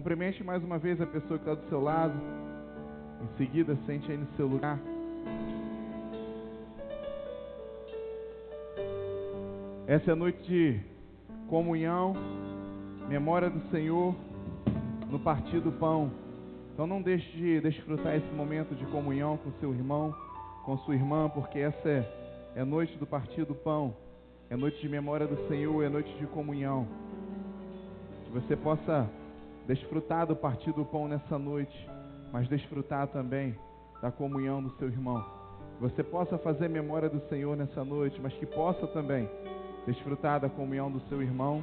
Cumprimente mais uma vez a pessoa que está do seu lado. Em seguida, sente aí no seu lugar. Essa é a noite de comunhão, memória do Senhor, no partir do pão. Então não deixe de desfrutar esse momento de comunhão com seu irmão, com sua irmã, porque essa é a noite do partir do pão. É noite de memória do Senhor, é noite de comunhão. Que você possa desfrutar do partir do pão nessa noite, mas desfrutar também da comunhão do seu irmão. Que você possa fazer memória do Senhor nessa noite, mas que possa também desfrutar da comunhão do seu irmão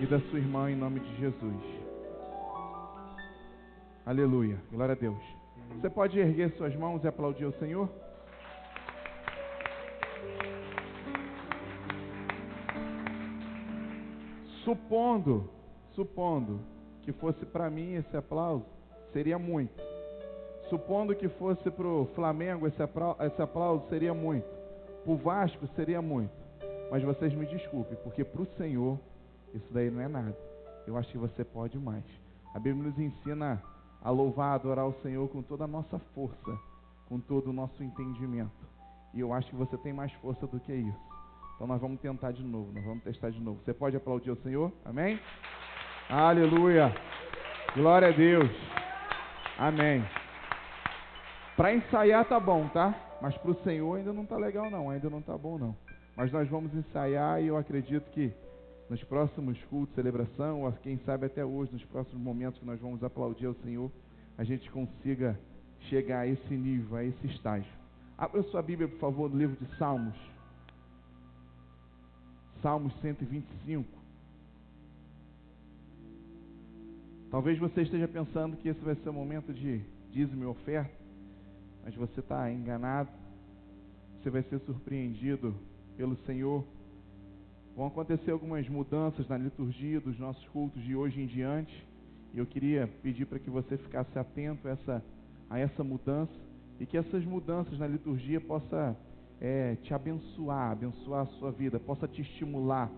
e da sua irmã em nome de Jesus. Aleluia, glória a Deus. Você pode erguer suas mãos e aplaudir o Senhor? Supondo que fosse para mim esse aplauso, seria muito. Supondo que fosse para o Flamengo esse aplauso, seria muito. Para o Vasco, seria muito. Mas vocês me desculpem, porque para o Senhor, isso daí não é nada. Eu acho que você pode mais. A Bíblia nos ensina a louvar, adorar o Senhor com toda a nossa força, com todo o nosso entendimento. E eu acho que você tem mais força do que isso. Então nós vamos tentar de novo, nós vamos testar de novo. Você pode aplaudir o Senhor? Amém? Aleluia! Glória a Deus! Amém! Para ensaiar tá bom, tá? Mas para o Senhor ainda não tá legal não, ainda não tá bom não. Mas nós vamos ensaiar e eu acredito que nos próximos cultos, celebração, ou quem sabe até hoje, nos próximos momentos que nós vamos aplaudir ao Senhor, a gente consiga chegar a esse nível, a esse estágio. Abra sua Bíblia, por favor, no livro de Salmos. Salmos 125. Talvez você esteja pensando que esse vai ser o momento de dízimo e oferta, mas você está enganado. Você vai ser surpreendido pelo Senhor. Vão acontecer algumas mudanças na liturgia dos nossos cultos de hoje em diante, e eu queria pedir para que você ficasse atento a essa mudança, e que essas mudanças na liturgia possam te abençoar a sua vida, possa te estimular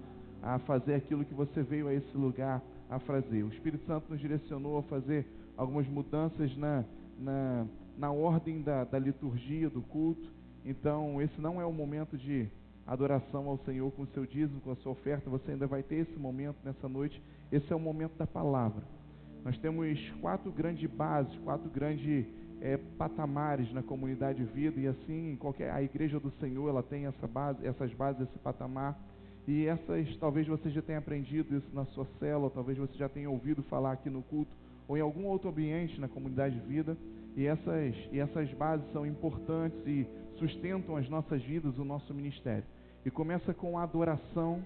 a fazer aquilo que você veio a esse lugar a fazer. O Espírito Santo nos direcionou a fazer algumas mudanças na ordem da liturgia, do culto. Então esse não é o momento de adoração ao Senhor com o seu dízimo, com a sua oferta. Você ainda vai ter esse momento nessa noite. Esse é o momento da palavra. Nós temos 4 grandes bases, 4 grandes patamares na comunidade de vida, e assim a igreja do Senhor, ela tem essas bases, esse patamar, e talvez você já tenha aprendido isso na sua célula, talvez você já tenha ouvido falar aqui no culto, ou em algum outro ambiente na comunidade de vida, e essas bases são importantes e sustentam as nossas vidas, o nosso ministério. E começa com a adoração,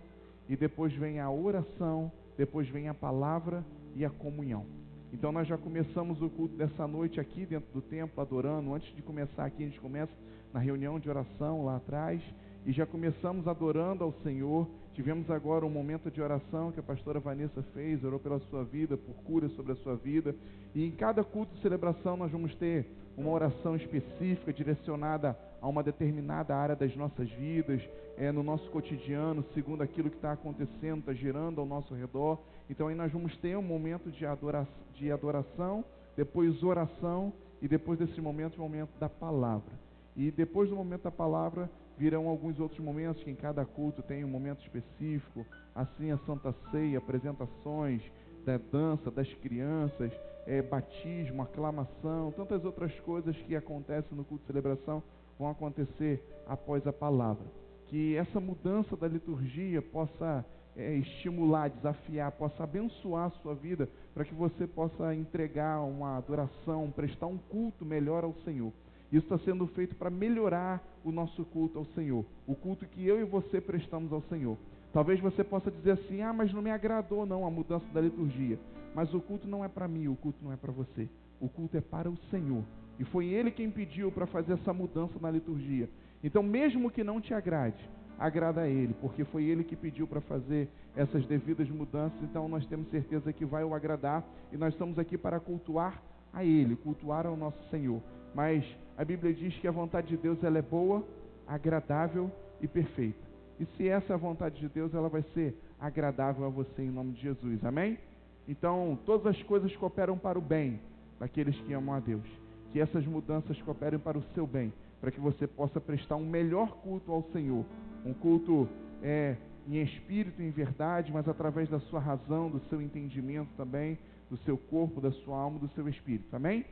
e depois vem a oração, depois vem a palavra e a comunhão. Então nós já começamos o culto dessa noite aqui dentro do templo, adorando. Antes de começar aqui, a gente começa na reunião de oração lá atrás, e já começamos adorando ao Senhor. Tivemos agora um momento de oração que a pastora Vanessa fez, orou pela sua vida, por cura sobre a sua vida. E em cada culto de celebração nós vamos ter uma oração específica, direcionada a uma determinada área das nossas vidas, no nosso cotidiano, segundo aquilo que está acontecendo, está girando ao nosso redor. Então aí nós vamos ter um momento de adoração, depois oração, e depois desse momento, o momento da palavra. E depois do momento da palavra, virão alguns outros momentos, que em cada culto tem um momento específico, assim a Santa Ceia, apresentações da dança das crianças, batismo, aclamação, tantas outras coisas que acontecem no culto de celebração vão acontecer após a palavra. Que essa mudança da liturgia possa estimular, desafiar, possa abençoar a sua vida, para que você possa entregar uma adoração, prestar um culto melhor ao Senhor. Isso está sendo feito para melhorar o nosso culto ao Senhor, o culto que eu e você prestamos ao Senhor. Talvez você possa dizer assim: mas não me agradou não a mudança da liturgia. Mas o culto não é para mim, o culto não é para você. O culto é para o Senhor. E foi Ele quem pediu para fazer essa mudança na liturgia. Então, mesmo que não te agrade, agrada a Ele, porque foi Ele que pediu para fazer essas devidas mudanças. Então nós temos certeza que vai o agradar, e nós estamos aqui para cultuar a Ele, cultuar ao nosso Senhor. Mas a Bíblia diz que a vontade de Deus, ela é boa, agradável e perfeita. E se essa é a vontade de Deus, ela vai ser agradável a você em nome de Jesus. Amém? Então, todas as coisas cooperam para o bem daqueles que amam a Deus. Que essas mudanças cooperem para o seu bem, para que você possa prestar um melhor culto ao Senhor. Um culto em espírito e em verdade, mas através da sua razão, do seu entendimento também, do seu corpo, da sua alma, do seu espírito. Amém?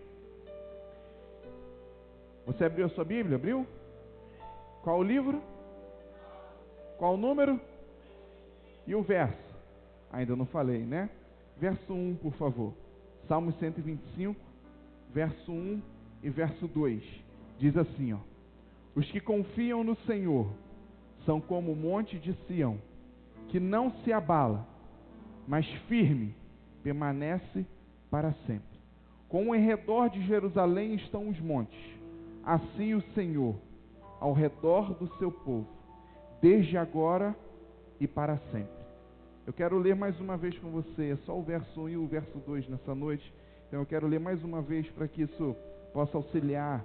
Você abriu a sua Bíblia? Abriu? Qual o livro? Qual o número? E o verso? Ainda não falei, né? Verso 1, por favor. Salmo 125, verso 1 e verso 2. Diz assim, ó: os que confiam no Senhor são como o monte de Sião, que não se abala, mas firme permanece para sempre. Como em redor de Jerusalém estão os montes, assim o Senhor ao redor do seu povo, desde agora e para sempre. Eu quero ler mais uma vez com você, é só o verso 1 e o verso 2 nessa noite. Então eu quero ler mais uma vez para que isso possa auxiliar,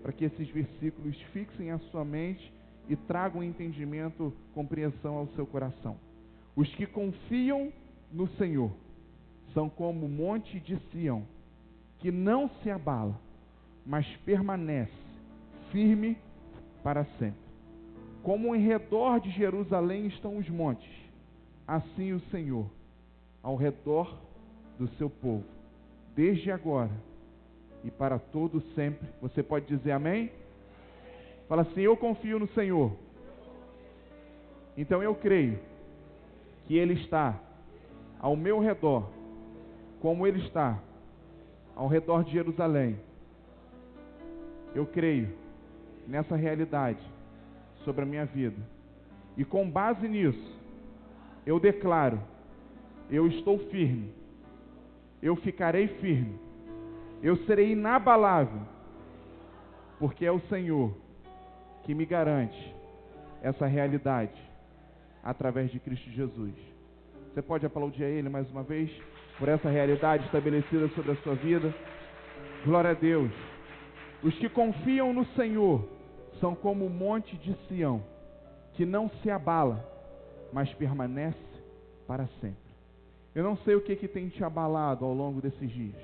para que esses versículos fixem a sua mente e tragam entendimento, compreensão ao seu coração. Os que confiam no Senhor são como o monte de Sião, que não se abala, mas permanece firme para sempre. Como em redor de Jerusalém estão os montes, assim o Senhor ao redor do seu povo, desde agora e para todo sempre. Você pode dizer amém? Fala assim: eu confio no Senhor. Então eu creio que Ele está ao meu redor, como Ele está ao redor de Jerusalém. Eu creio nessa realidade sobre a minha vida. E com base nisso, eu declaro: eu estou firme, eu ficarei firme, eu serei inabalável, porque é o Senhor que me garante essa realidade através de Cristo Jesus. Você pode aplaudir a Ele mais uma vez por essa realidade estabelecida sobre a sua vida? Glória a Deus. Os que confiam no Senhor são como o monte de Sião, que não se abala, mas permanece para sempre. Eu não sei o que tem te abalado ao longo desses dias,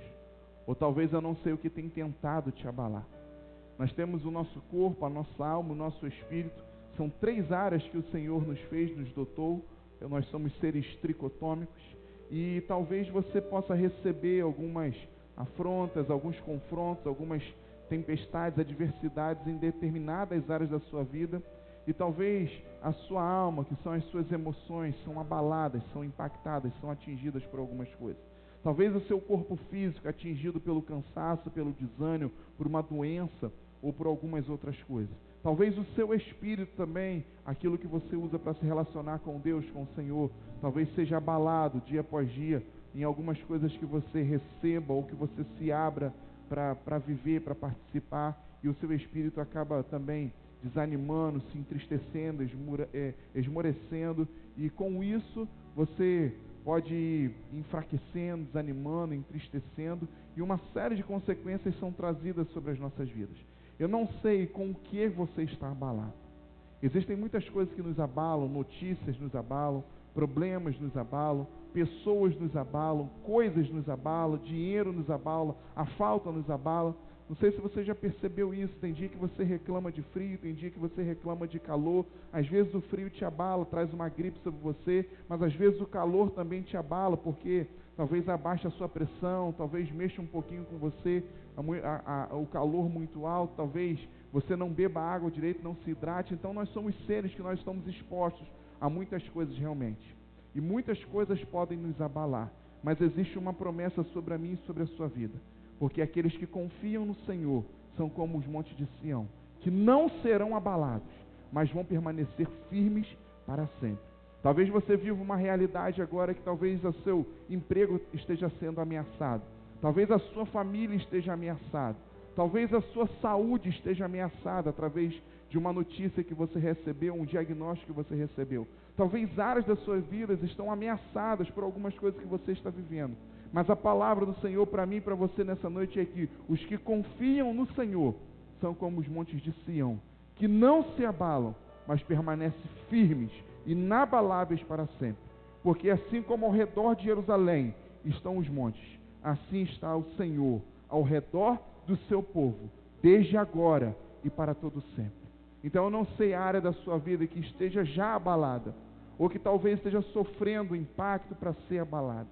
ou talvez eu não sei o que tem tentado te abalar. Nós temos o nosso corpo, a nossa alma, o nosso espírito. São 3 áreas que o Senhor nos fez, nos dotou. Nós somos seres tricotômicos. E talvez você possa receber algumas afrontas, alguns confrontos, algumas tempestades, adversidades em determinadas áreas da sua vida. E talvez a sua alma, que são as suas emoções, são abaladas, são impactadas, são atingidas por algumas coisas. Talvez o seu corpo físico atingido pelo cansaço, pelo desânimo, por uma doença ou por algumas outras coisas. Talvez o seu espírito também, aquilo que você usa para se relacionar com Deus, com o Senhor, talvez seja abalado dia após dia em algumas coisas que você receba ou que você se abra para viver, para participar, e o seu espírito acaba também desanimando, se entristecendo, esmorecendo, e com isso você pode ir enfraquecendo, desanimando, entristecendo, e uma série de consequências são trazidas sobre as nossas vidas. Eu não sei com o que você está abalado. Existem muitas coisas que nos abalam, notícias nos abalam, problemas nos abalam, pessoas nos abalam, coisas nos abalam, dinheiro nos abala, a falta nos abala. Não sei se você já percebeu isso. Tem dia que você reclama de frio, tem dia que você reclama de calor. Às vezes o frio te abala, traz uma gripe sobre você, mas às vezes o calor também te abala, porque talvez abaixe a sua pressão, talvez mexa um pouquinho com você, o calor muito alto, talvez você não beba água direito, não se hidrate. Então nós somos seres que nós estamos expostos a muitas coisas realmente. E muitas coisas podem nos abalar, mas existe uma promessa sobre a minha e sobre a sua vida. Porque aqueles que confiam no Senhor são como os montes de Sião, que não serão abalados, mas vão permanecer firmes para sempre. Talvez você viva uma realidade agora que talvez o seu emprego esteja sendo ameaçado. Talvez a sua família esteja ameaçada. Talvez a sua saúde esteja ameaçada através de uma notícia que você recebeu, um diagnóstico que você recebeu. Talvez áreas da sua vida estão ameaçadas por algumas coisas que você está vivendo. Mas a palavra do Senhor para mim e para você nessa noite é que os que confiam no Senhor são como os montes de Sião, que não se abalam, mas permanecem firmes, inabaláveis para sempre. porque assim como ao redor de Jerusalém estão os montes, assim está o Senhor ao redor do seu povo, desde agora e para todo sempre. Então eu não sei a área da sua vida que esteja já abalada, ou que talvez esteja sofrendo o impacto para ser abalada,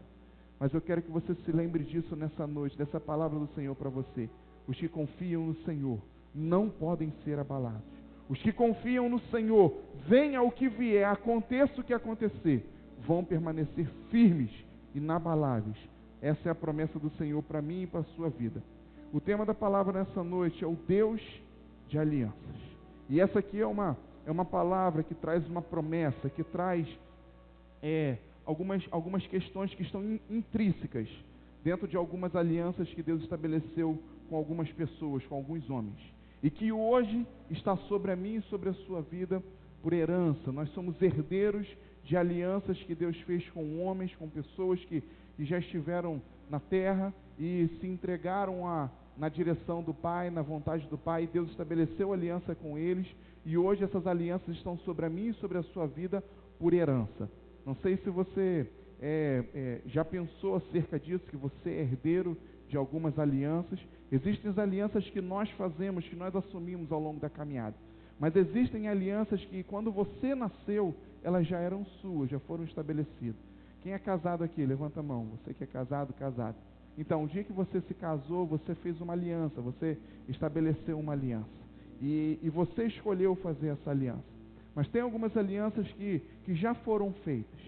mas eu quero que você se lembre disso nessa noite, dessa palavra do Senhor para você. Os que confiam no Senhor não podem ser abalados. Os que confiam no Senhor, venha o que vier, aconteça o que acontecer, vão permanecer firmes, inabaláveis. Essa é a promessa do Senhor para mim e para a sua vida. O tema da palavra nessa noite é o Deus de alianças. E essa aqui é uma palavra que traz uma promessa, que traz algumas questões que estão intrínsecas dentro de algumas alianças que Deus estabeleceu com algumas pessoas, com alguns homens. E que hoje está sobre a mim e sobre a sua vida por herança. Nós somos herdeiros de alianças que Deus fez com homens, com pessoas que já estiveram na terra e se entregaram na direção do Pai, na vontade do Pai, e Deus estabeleceu aliança com eles, e hoje essas alianças estão sobre a mim e sobre a sua vida por herança. Não sei se você já pensou acerca disso, que você é herdeiro de algumas alianças. Existem as alianças que nós fazemos, que nós assumimos ao longo da caminhada, mas existem alianças que quando você nasceu, elas já eram suas, já foram estabelecidas. Quem é casado aqui? Levanta a mão. Você que é casado, casado. Então, o dia que você se casou, você fez uma aliança, você estabeleceu uma aliança. E você escolheu fazer essa aliança. Mas tem algumas alianças que já foram feitas.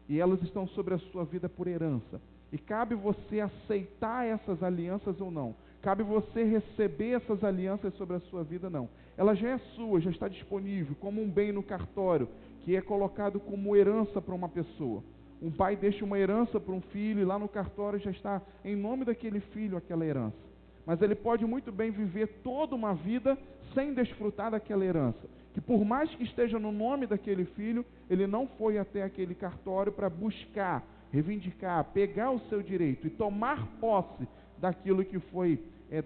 E elas estão sobre a sua vida por herança. E cabe você aceitar essas alianças ou não. Cabe você receber essas alianças sobre a sua vida, não. Ela já é sua, já está disponível, como um bem no cartório, que é colocado como herança para uma pessoa. Um pai deixa uma herança para um filho, e lá no cartório já está em nome daquele filho aquela herança. Mas ele pode muito bem viver toda uma vida sem desfrutar daquela herança. Que por mais que esteja no nome daquele filho, ele não foi até aquele cartório para buscar, reivindicar, pegar o seu direito e tomar posse daquilo que foi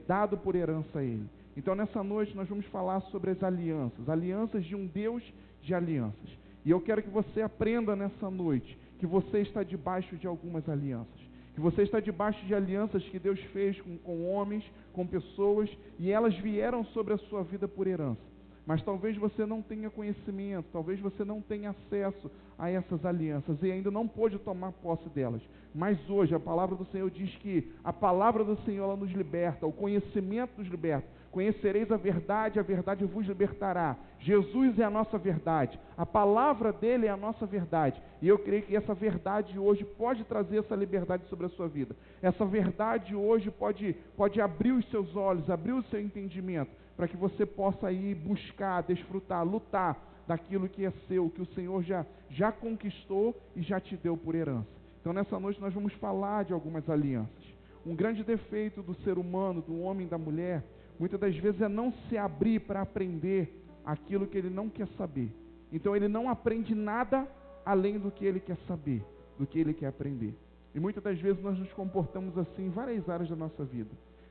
dado por herança a ele. Então nessa noite nós vamos falar sobre as alianças de um Deus de alianças. E eu quero que você aprenda nessa noite que você está debaixo de algumas alianças, que você está debaixo de alianças que Deus fez com homens, com pessoas, e elas vieram sobre a sua vida por herança. Mas talvez você não tenha conhecimento, talvez você não tenha acesso a essas alianças e ainda não pôde tomar posse delas. Mas hoje a palavra do Senhor diz que a palavra do Senhor ela nos liberta, o conhecimento nos liberta. Conhecereis a verdade vos libertará. Jesus é a nossa verdade, a palavra dele é a nossa verdade. E eu creio que essa verdade hoje pode trazer essa liberdade sobre a sua vida. Essa verdade hoje pode abrir os seus olhos, abrir o seu entendimento, para que você possa ir buscar, desfrutar, lutar daquilo que é seu, que o Senhor já conquistou e já te deu por herança. Então nessa noite nós vamos falar de algumas alianças. Um grande defeito do ser humano, do homem e da mulher, muitas das vezes é não se abrir para aprender aquilo que ele não quer saber. Então ele não aprende nada além do que ele quer saber, do que ele quer aprender. E muitas das vezes nós nos comportamos assim em várias áreas da nossa vida.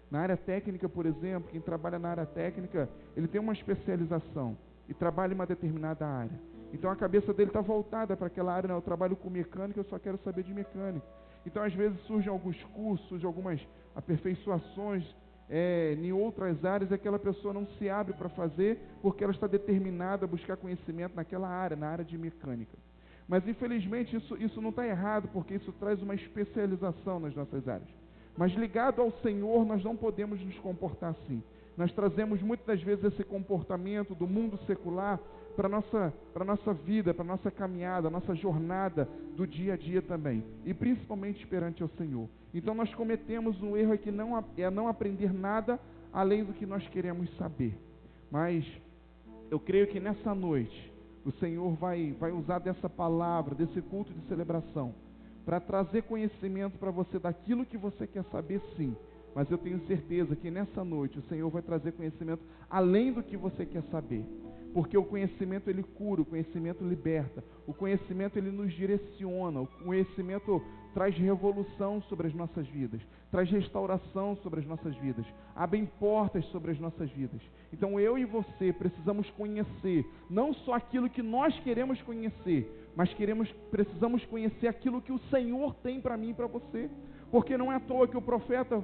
Na área técnica, por exemplo, quem trabalha na área técnica, ele tem uma especialização e trabalha em uma determinada área. Então a cabeça dele está voltada para aquela área, não, eu trabalho com mecânica, eu só quero saber de mecânica. Então às vezes surgem alguns cursos, surgem algumas aperfeiçoações em outras áreas, aquela pessoa não se abre para fazer, porque ela está determinada a buscar conhecimento naquela área, na área de mecânica. Mas infelizmente isso não está errado, porque isso traz uma especialização nas nossas áreas. Mas ligado ao Senhor, nós não podemos nos comportar assim. Nós trazemos muitas das vezes esse comportamento do mundo secular para a nossa vida, para a nossa caminhada, a nossa jornada do dia a dia também. E principalmente perante ao Senhor. Então nós cometemos um erro que não aprender nada além do que nós queremos saber. Mas eu creio que nessa noite o Senhor vai usar dessa palavra, desse culto de celebração, para trazer conhecimento para você daquilo que você quer saber, sim. Mas eu tenho certeza que nessa noite o Senhor vai trazer conhecimento além do que você quer saber. Porque o conhecimento ele cura, o conhecimento liberta, o conhecimento ele nos direciona, o conhecimento traz revolução sobre as nossas vidas, traz restauração sobre as nossas vidas, abre portas sobre as nossas vidas. Então eu e você precisamos conhecer, não só aquilo que nós queremos conhecer, mas precisamos conhecer aquilo que o Senhor tem para mim e para você. Porque não é à toa que o profeta,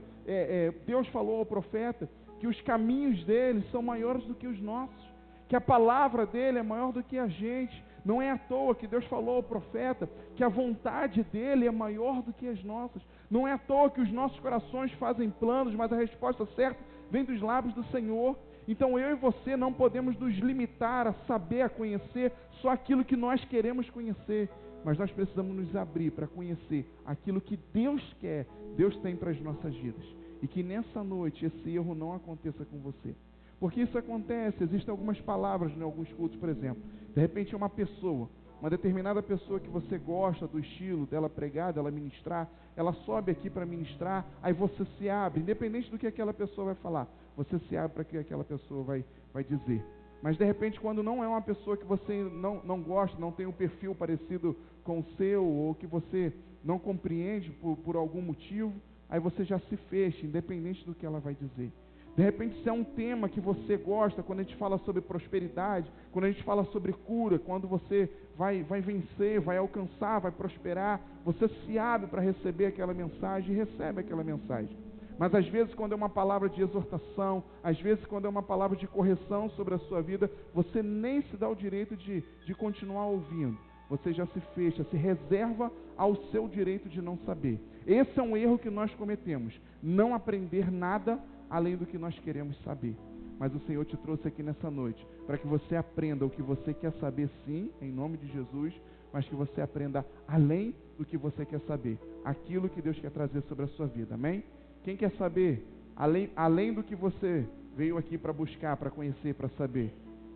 Deus falou ao profeta, que os caminhos dele são maiores do que os nossos, que a palavra dele é maior do que a gente. Não é à toa que Deus falou ao profeta que a vontade dele é maior do que as nossas. Não é à toa que os nossos corações fazem planos, mas a resposta certa vem dos lábios do Senhor. Então eu e você não podemos nos limitar a saber, a conhecer só aquilo que nós queremos conhecer, mas nós precisamos nos abrir para conhecer aquilo que Deus quer, Deus tem para as nossas vidas. E que nessa noite esse erro não aconteça com você. Porque isso acontece, existem algumas palavras em alguns cultos, por exemplo. De repente é uma pessoa, uma determinada pessoa que você gosta do estilo dela pregar, dela ministrar, ela sobe aqui para ministrar, aí você se abre, independente do que aquela pessoa vai falar, você se abre para o que aquela pessoa vai dizer. Mas de repente, quando não é uma pessoa que você não gosta, não tem um perfil parecido com o seu, ou que você não compreende por algum motivo, aí você já se fecha, independente do que ela vai dizer. De repente, se é um tema que você gosta, quando a gente fala sobre prosperidade, quando a gente fala sobre cura, quando você vai vencer, vai alcançar, vai prosperar, você se abre para receber aquela mensagem e recebe aquela mensagem. Mas às vezes quando é uma palavra de exortação, às vezes quando é uma palavra de correção sobre a sua vida, você nem se dá o direito de continuar ouvindo. Você já se fecha, se reserva ao seu direito de não saber. Esse é um erro que nós cometemos, não aprender nada além do que nós queremos saber. Mas o Senhor te trouxe aqui nessa noite, para que você aprenda o que você quer saber, sim, em nome de Jesus, mas que você aprenda além do que você quer saber, aquilo que Deus quer trazer sobre a sua vida, amém? Quem quer saber, além do que você veio aqui para buscar, para conhecer, para saber?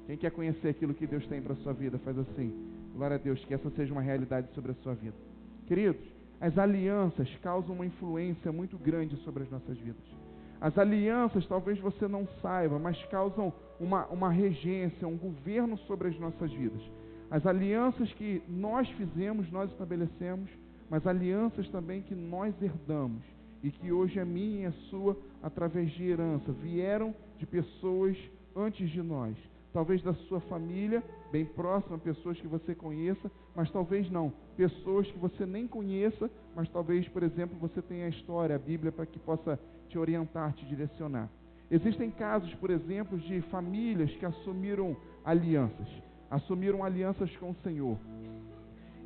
Quem quer conhecer aquilo que Deus tem para a sua vida, faz assim. Glória a Deus, que essa seja uma realidade sobre a sua vida. Queridos, as alianças causam uma influência muito grande sobre as nossas vidas. As alianças, talvez você não saiba, mas causam uma regência, um governo sobre as nossas vidas. As alianças que nós fizemos, nós estabelecemos, mas alianças também que nós herdamos e que hoje é minha e é sua através de herança, vieram de pessoas antes de nós. Talvez da sua família, bem próxima, pessoas que você conheça, mas talvez não, pessoas que você nem conheça, mas talvez, por exemplo, você tenha a história, a Bíblia, para que possa te orientar, te direcionar. Existem casos, por exemplo, de famílias que assumiram alianças com o Senhor.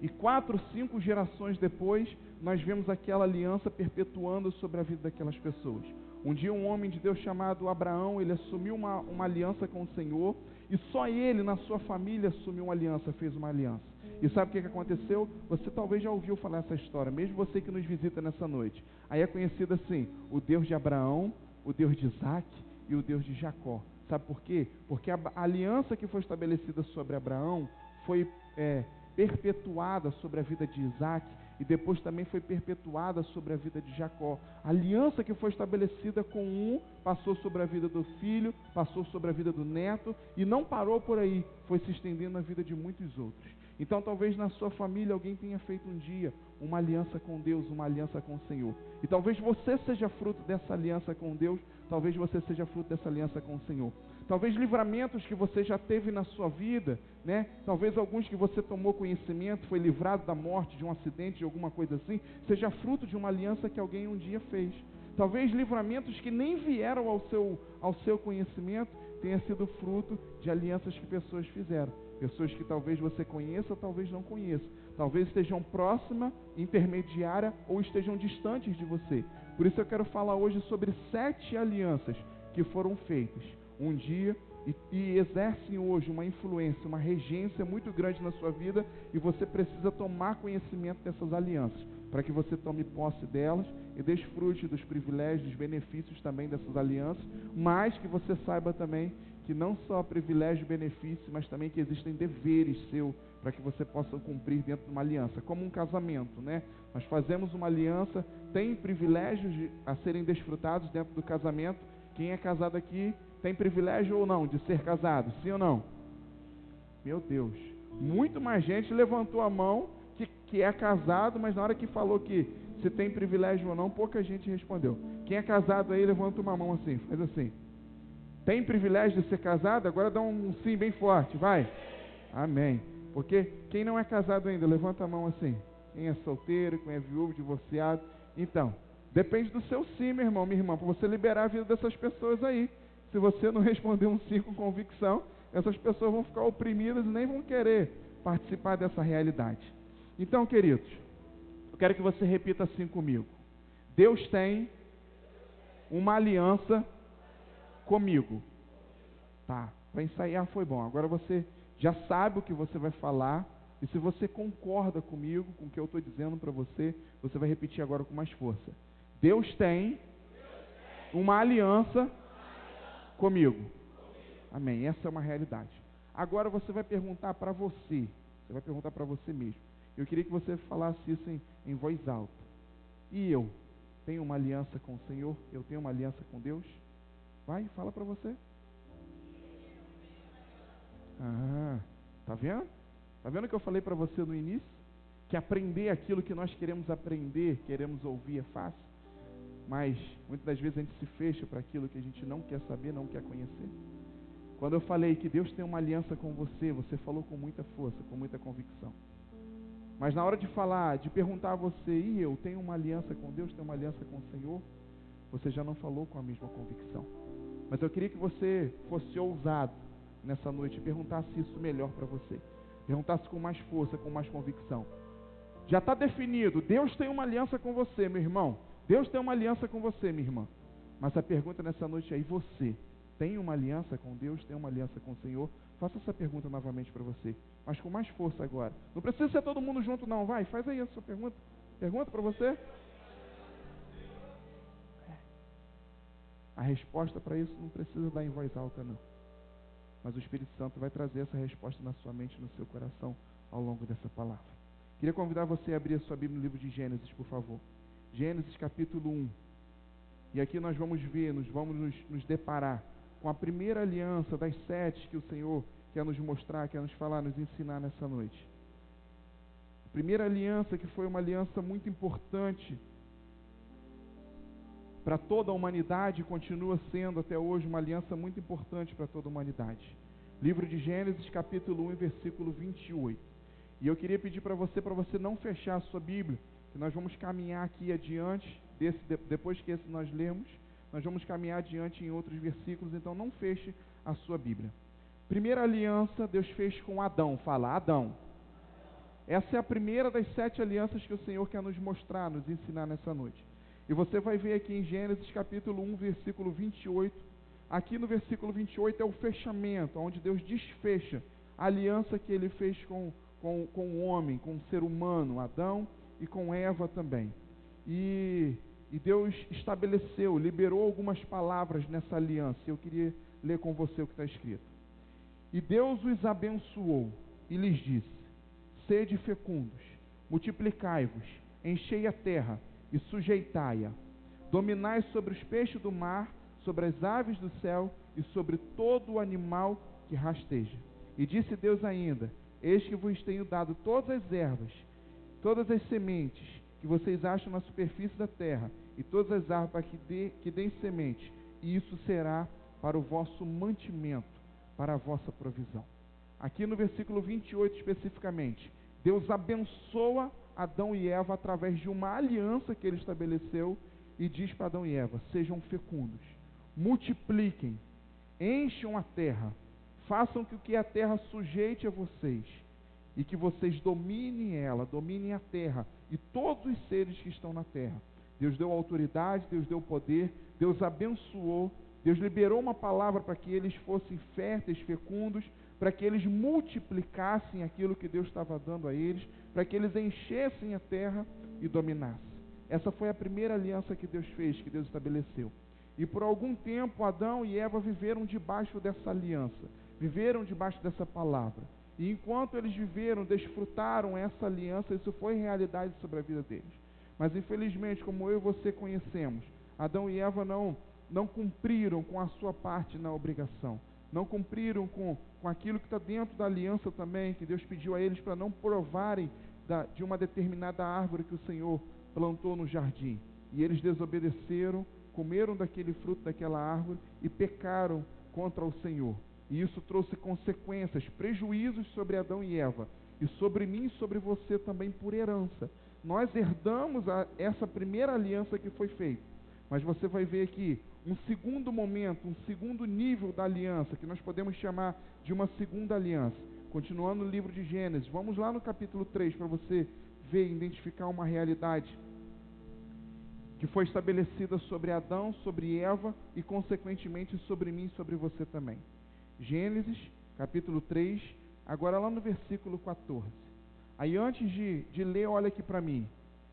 E 4, 5 gerações depois, nós vemos aquela aliança perpetuando sobre a vida daquelas pessoas. Um dia um homem de Deus chamado Abraão, ele assumiu uma aliança com o Senhor, e só ele na sua família assumiu uma aliança, fez uma aliança. E sabe o que aconteceu? Você talvez já ouviu falar essa história, mesmo você que nos visita nessa noite. Aí é conhecido assim, o Deus de Abraão, o Deus de Isaac e o Deus de Jacó. Sabe por quê? Porque a aliança que foi estabelecida sobre Abraão foi perpetuada sobre a vida de Isaac, e depois também foi perpetuada sobre a vida de Jacó. A aliança que foi estabelecida com um, passou sobre a vida do filho, passou sobre a vida do neto, e não parou por aí, foi se estendendo na vida de muitos outros. Então talvez na sua família alguém tenha feito um dia uma aliança com Deus, uma aliança com o Senhor. E talvez você seja fruto dessa aliança com Deus, talvez você seja fruto dessa aliança com o Senhor. Talvez livramentos que você já teve na sua vida, né? Talvez alguns que você tomou conhecimento, foi livrado da morte, de um acidente, de alguma coisa assim, seja fruto de uma aliança que alguém um dia fez. Talvez livramentos que nem vieram ao seu conhecimento, tenha sido fruto de alianças que pessoas fizeram. Pessoas que talvez você conheça ou talvez não conheça. Talvez estejam próxima, intermediária ou estejam distantes de você. Por isso eu quero falar hoje sobre 7 alianças que foram feitas um dia e exercem hoje uma influência, uma regência muito grande na sua vida, e você precisa tomar conhecimento dessas alianças, para que você tome posse delas e desfrute dos privilégios, dos benefícios também dessas alianças, mas que você saiba também que não só privilégio e benefício, mas também que existem deveres seus, para que você possa cumprir dentro de uma aliança, como um casamento, né? Nós fazemos uma aliança, tem privilégios a serem desfrutados dentro do casamento. Quem é casado aqui tem privilégio ou não de ser casado, sim ou não? Meu Deus, muito mais gente levantou a mão que é casado, mas na hora que falou que se tem privilégio ou não, pouca gente respondeu. Quem é casado aí, levanta uma mão assim, faz assim. Tem privilégio de ser casado? Agora dá um sim bem forte, vai. Amém. Porque quem não é casado ainda, levanta a mão assim. Quem é solteiro, quem é viúvo, divorciado. Então, depende do seu sim, meu irmão, minha irmã, para você liberar a vida dessas pessoas aí. Se você não responder um sim com convicção, essas pessoas vão ficar oprimidas e nem vão querer participar dessa realidade. Então, queridos, eu quero que você repita assim comigo. Deus tem uma aliança comigo. Tá, para ensaiar foi bom. Agora você já sabe o que você vai falar. E se você concorda comigo, com o que eu estou dizendo para você, você vai repetir agora com mais força. Deus tem uma aliança comigo. Amém. Essa é uma realidade. Agora você vai perguntar para você. Você vai perguntar para você mesmo. Eu queria que você falasse isso em voz alta. E eu tenho uma aliança com o Senhor? Eu tenho uma aliança com Deus? Vai, fala para você. Tá vendo? Tá vendo o que eu falei para você no início? Que aprender aquilo que nós queremos aprender, queremos ouvir é fácil. Mas muitas das vezes a gente se fecha para aquilo que a gente não quer saber, não quer conhecer. Quando eu falei que Deus tem uma aliança com você, você falou com muita força, com muita convicção. Mas na hora de falar, de perguntar a você, e eu tenho uma aliança com Deus, tenho uma aliança com o Senhor, você já não falou com a mesma convicção. Mas eu queria que você fosse ousado nessa noite e perguntasse isso melhor para você. Perguntasse com mais força, com mais convicção. Já está definido, Deus tem uma aliança com você, meu irmão. Deus tem uma aliança com você, minha irmã. Mas a pergunta nessa noite é, e você? Tem uma aliança com Deus? Tem uma aliança com o Senhor? Faça essa pergunta novamente para você, mas com mais força agora. Não precisa ser todo mundo junto não, vai, faz aí a sua pergunta. Pergunta para você. A resposta para isso não precisa dar em voz alta não. Mas o Espírito Santo vai trazer essa resposta na sua mente, no seu coração, ao longo dessa palavra. Queria convidar você a abrir a sua Bíblia no livro de Gênesis, por favor. Gênesis capítulo 1. E aqui nós vamos ver, nos deparar com a primeira aliança das 7 que o Senhor quer nos mostrar, quer nos falar, nos ensinar nessa noite. A primeira aliança que foi uma aliança muito importante para toda a humanidade, continua sendo até hoje uma aliança muito importante para toda a humanidade. Livro de Gênesis, capítulo 1, versículo 28. E eu queria pedir para você não fechar a sua Bíblia, que nós vamos caminhar aqui adiante, depois que esse nós lermos, nós vamos caminhar adiante em outros versículos, então não feche a sua Bíblia. Primeira aliança, Deus fez com Adão, fala, Adão. Essa é a primeira das 7 alianças que o Senhor quer nos mostrar, nos ensinar nessa noite. E você vai ver aqui em Gênesis capítulo 1, versículo 28. Aqui no versículo 28 é o fechamento, onde Deus desfecha a aliança que Ele fez com o homem, com o ser humano, Adão, e com Eva também. E Deus estabeleceu, liberou algumas palavras nessa aliança. Eu queria ler com você o que está escrito. E Deus os abençoou e lhes disse, sede fecundos, multiplicai-vos, enchei a terra, e sujeitai-a, dominai sobre os peixes do mar, sobre as aves do céu e sobre todo o animal que rasteja. E disse Deus ainda, eis que vos tenho dado todas as ervas, todas as sementes que vocês acham na superfície da terra, e todas as árvores que deem semente, e isso será para o vosso mantimento, para a vossa provisão. Aqui no versículo 28 especificamente, Deus abençoa Adão e Eva através de uma aliança que Ele estabeleceu e diz para Adão e Eva, sejam fecundos, multipliquem, encham a terra, façam que o que é a terra sujeite a vocês e que vocês dominem ela, dominem a terra e todos os seres que estão na terra. Deus deu autoridade, Deus deu poder, Deus abençoou, Deus liberou uma palavra para que eles fossem férteis, fecundos, para que eles multiplicassem aquilo que Deus estava dando a eles, para que eles enchessem a terra e dominassem. Essa foi a primeira aliança que Deus fez, que Deus estabeleceu. E por algum tempo Adão e Eva viveram debaixo dessa aliança, viveram debaixo dessa palavra. E enquanto eles viveram, desfrutaram essa aliança, isso foi realidade sobre a vida deles. Mas infelizmente, como eu e você conhecemos, Adão e Eva não cumpriram com a sua parte na obrigação. Não cumpriram com aquilo que está dentro da aliança também, que Deus pediu a eles para não provarem de uma determinada árvore que o Senhor plantou no jardim. E eles desobedeceram, comeram daquele fruto daquela árvore e pecaram contra o Senhor. E isso trouxe consequências, prejuízos sobre Adão e Eva. e sobre mim e sobre você também por herança. Nós herdamos essa primeira aliança que foi feita. Mas você vai ver aqui um segundo momento, um segundo nível da aliança, que nós podemos chamar de uma segunda aliança. Continuando no livro de Gênesis, vamos lá no capítulo 3 para você ver e identificar uma realidade que foi estabelecida sobre Adão, sobre Eva e consequentemente sobre mim e sobre você também. Gênesis, capítulo 3, agora lá no versículo 14. Aí antes de ler, olha aqui para mim.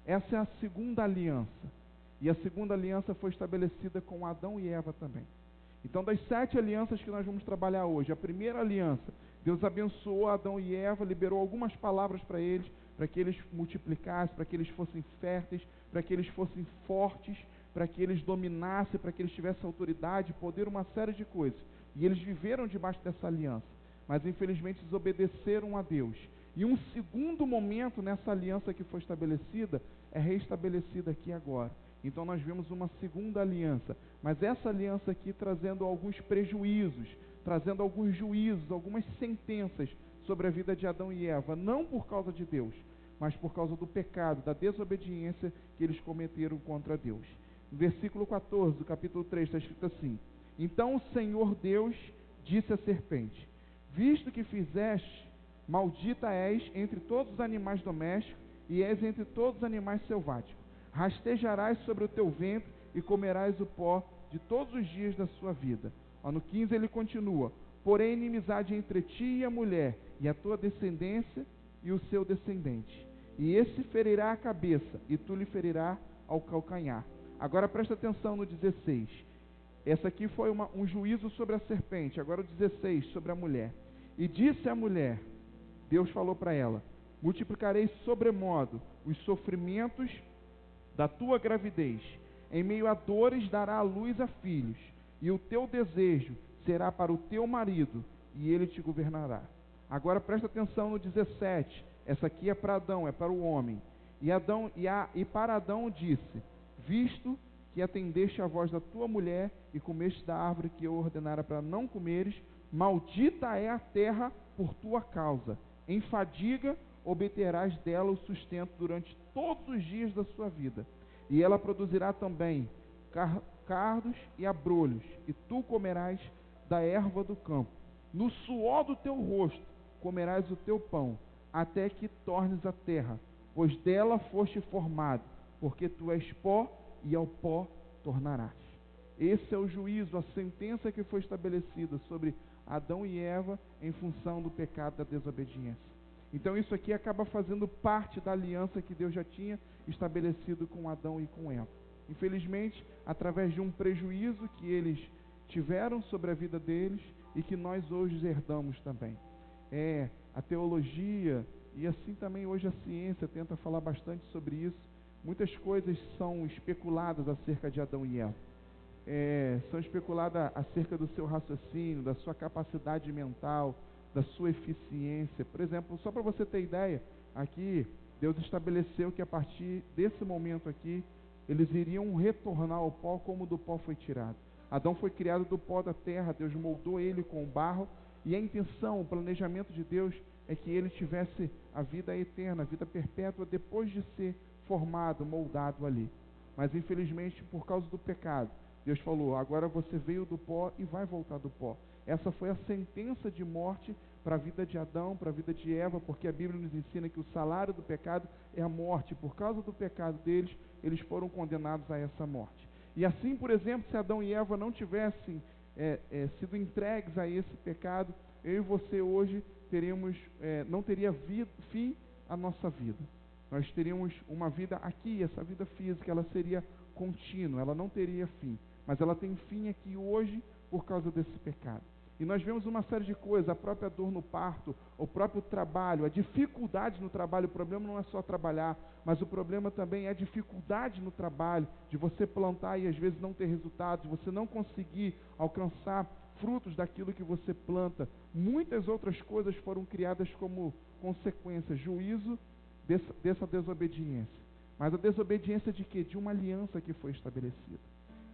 Essa é a segunda aliança. E a segunda aliança foi estabelecida com Adão e Eva também. Então, das 7 alianças que nós vamos trabalhar hoje, a primeira aliança, Deus abençoou Adão e Eva, liberou algumas palavras para eles, para que eles multiplicassem, para que eles fossem férteis, para que eles fossem fortes, para que eles dominassem, para que eles tivessem autoridade, poder, uma série de coisas. E eles viveram debaixo dessa aliança, mas infelizmente desobedeceram a Deus. E um segundo momento nessa aliança que foi estabelecida, é restabelecida aqui agora. Então nós vemos uma segunda aliança, mas essa aliança aqui trazendo alguns prejuízos, trazendo alguns juízos, algumas sentenças sobre a vida de Adão e Eva, não por causa de Deus, mas por causa do pecado, da desobediência que eles cometeram contra Deus. No versículo 14 do capítulo 3 está escrito assim: Então o Senhor Deus disse à serpente: Visto que fizeste, maldita és entre todos os animais domésticos e és entre todos os animais selváticos. Rastejarás sobre o teu ventre e comerás o pó de todos os dias da sua vida. No 15 ele continua: Porém inimizade entre ti e a mulher, e a tua descendência e o seu descendente. E esse ferirá a cabeça, e tu lhe ferirás ao calcanhar. Agora presta atenção no 16. Essa aqui foi um juízo sobre a serpente. Agora o 16, sobre a mulher. E disse a mulher, Deus falou para ela: Multiplicarei sobremodo os sofrimentos da tua gravidez, em meio a dores dará à luz a filhos, e o teu desejo será para o teu marido, e ele te governará. Agora presta atenção no 17, essa aqui é para Adão, é para o homem. E para Adão disse: Visto que atendeste a voz da tua mulher, e comeste da árvore que eu ordenara para não comeres, maldita é a terra por tua causa, em fadiga obterás dela o sustento durante todos os dias da sua vida, e ela produzirá também cardos e abrolhos, e tu comerás da erva do campo. No suor do teu rosto comerás o teu pão, até que tornes a terra, pois dela foste formado, porque tu és pó, e ao pó tornarás. Esse é o juízo, a sentença que foi estabelecida sobre Adão e Eva em função do pecado da desobediência. Então isso aqui acaba fazendo parte da aliança que Deus já tinha estabelecido com Adão e com Eva. Infelizmente, através de um prejuízo que eles tiveram sobre a vida deles e que nós hoje herdamos também. A teologia e assim também hoje a ciência tenta falar bastante sobre isso. Muitas coisas são especuladas acerca de Adão e Eva. São especuladas acerca do seu raciocínio, da sua capacidade mental, da sua eficiência. Por exemplo, só para você ter ideia, aqui Deus estabeleceu que a partir desse momento aqui, eles iriam retornar ao pó como do pó foi tirado. Adão foi criado do pó da terra, Deus moldou ele com o barro, e a intenção, o planejamento de Deus é que ele tivesse a vida eterna, a vida perpétua, depois de ser formado, moldado ali. Mas infelizmente, por causa do pecado, Deus falou: agora você veio do pó e vai voltar do pó. Essa foi a sentença de morte para a vida de Adão, para a vida de Eva, porque a Bíblia nos ensina que o salário do pecado é a morte. Por causa do pecado deles, eles foram condenados a essa morte. E assim, por exemplo, se Adão e Eva não tivessem sido entregues a esse pecado, eu e você hoje não teria fim a nossa vida. Nós teríamos uma vida aqui, essa vida física, ela seria contínua, ela não teria fim. Mas ela tem fim aqui hoje por causa desse pecado. E nós vemos uma série de coisas, a própria dor no parto, o próprio trabalho, a dificuldade no trabalho. O problema não é só trabalhar, mas o problema também é a dificuldade no trabalho, de você plantar e às vezes não ter resultados, de você não conseguir alcançar frutos daquilo que você planta. Muitas outras coisas foram criadas como consequência, juízo dessa desobediência. Mas a desobediência de quê? De uma aliança que foi estabelecida.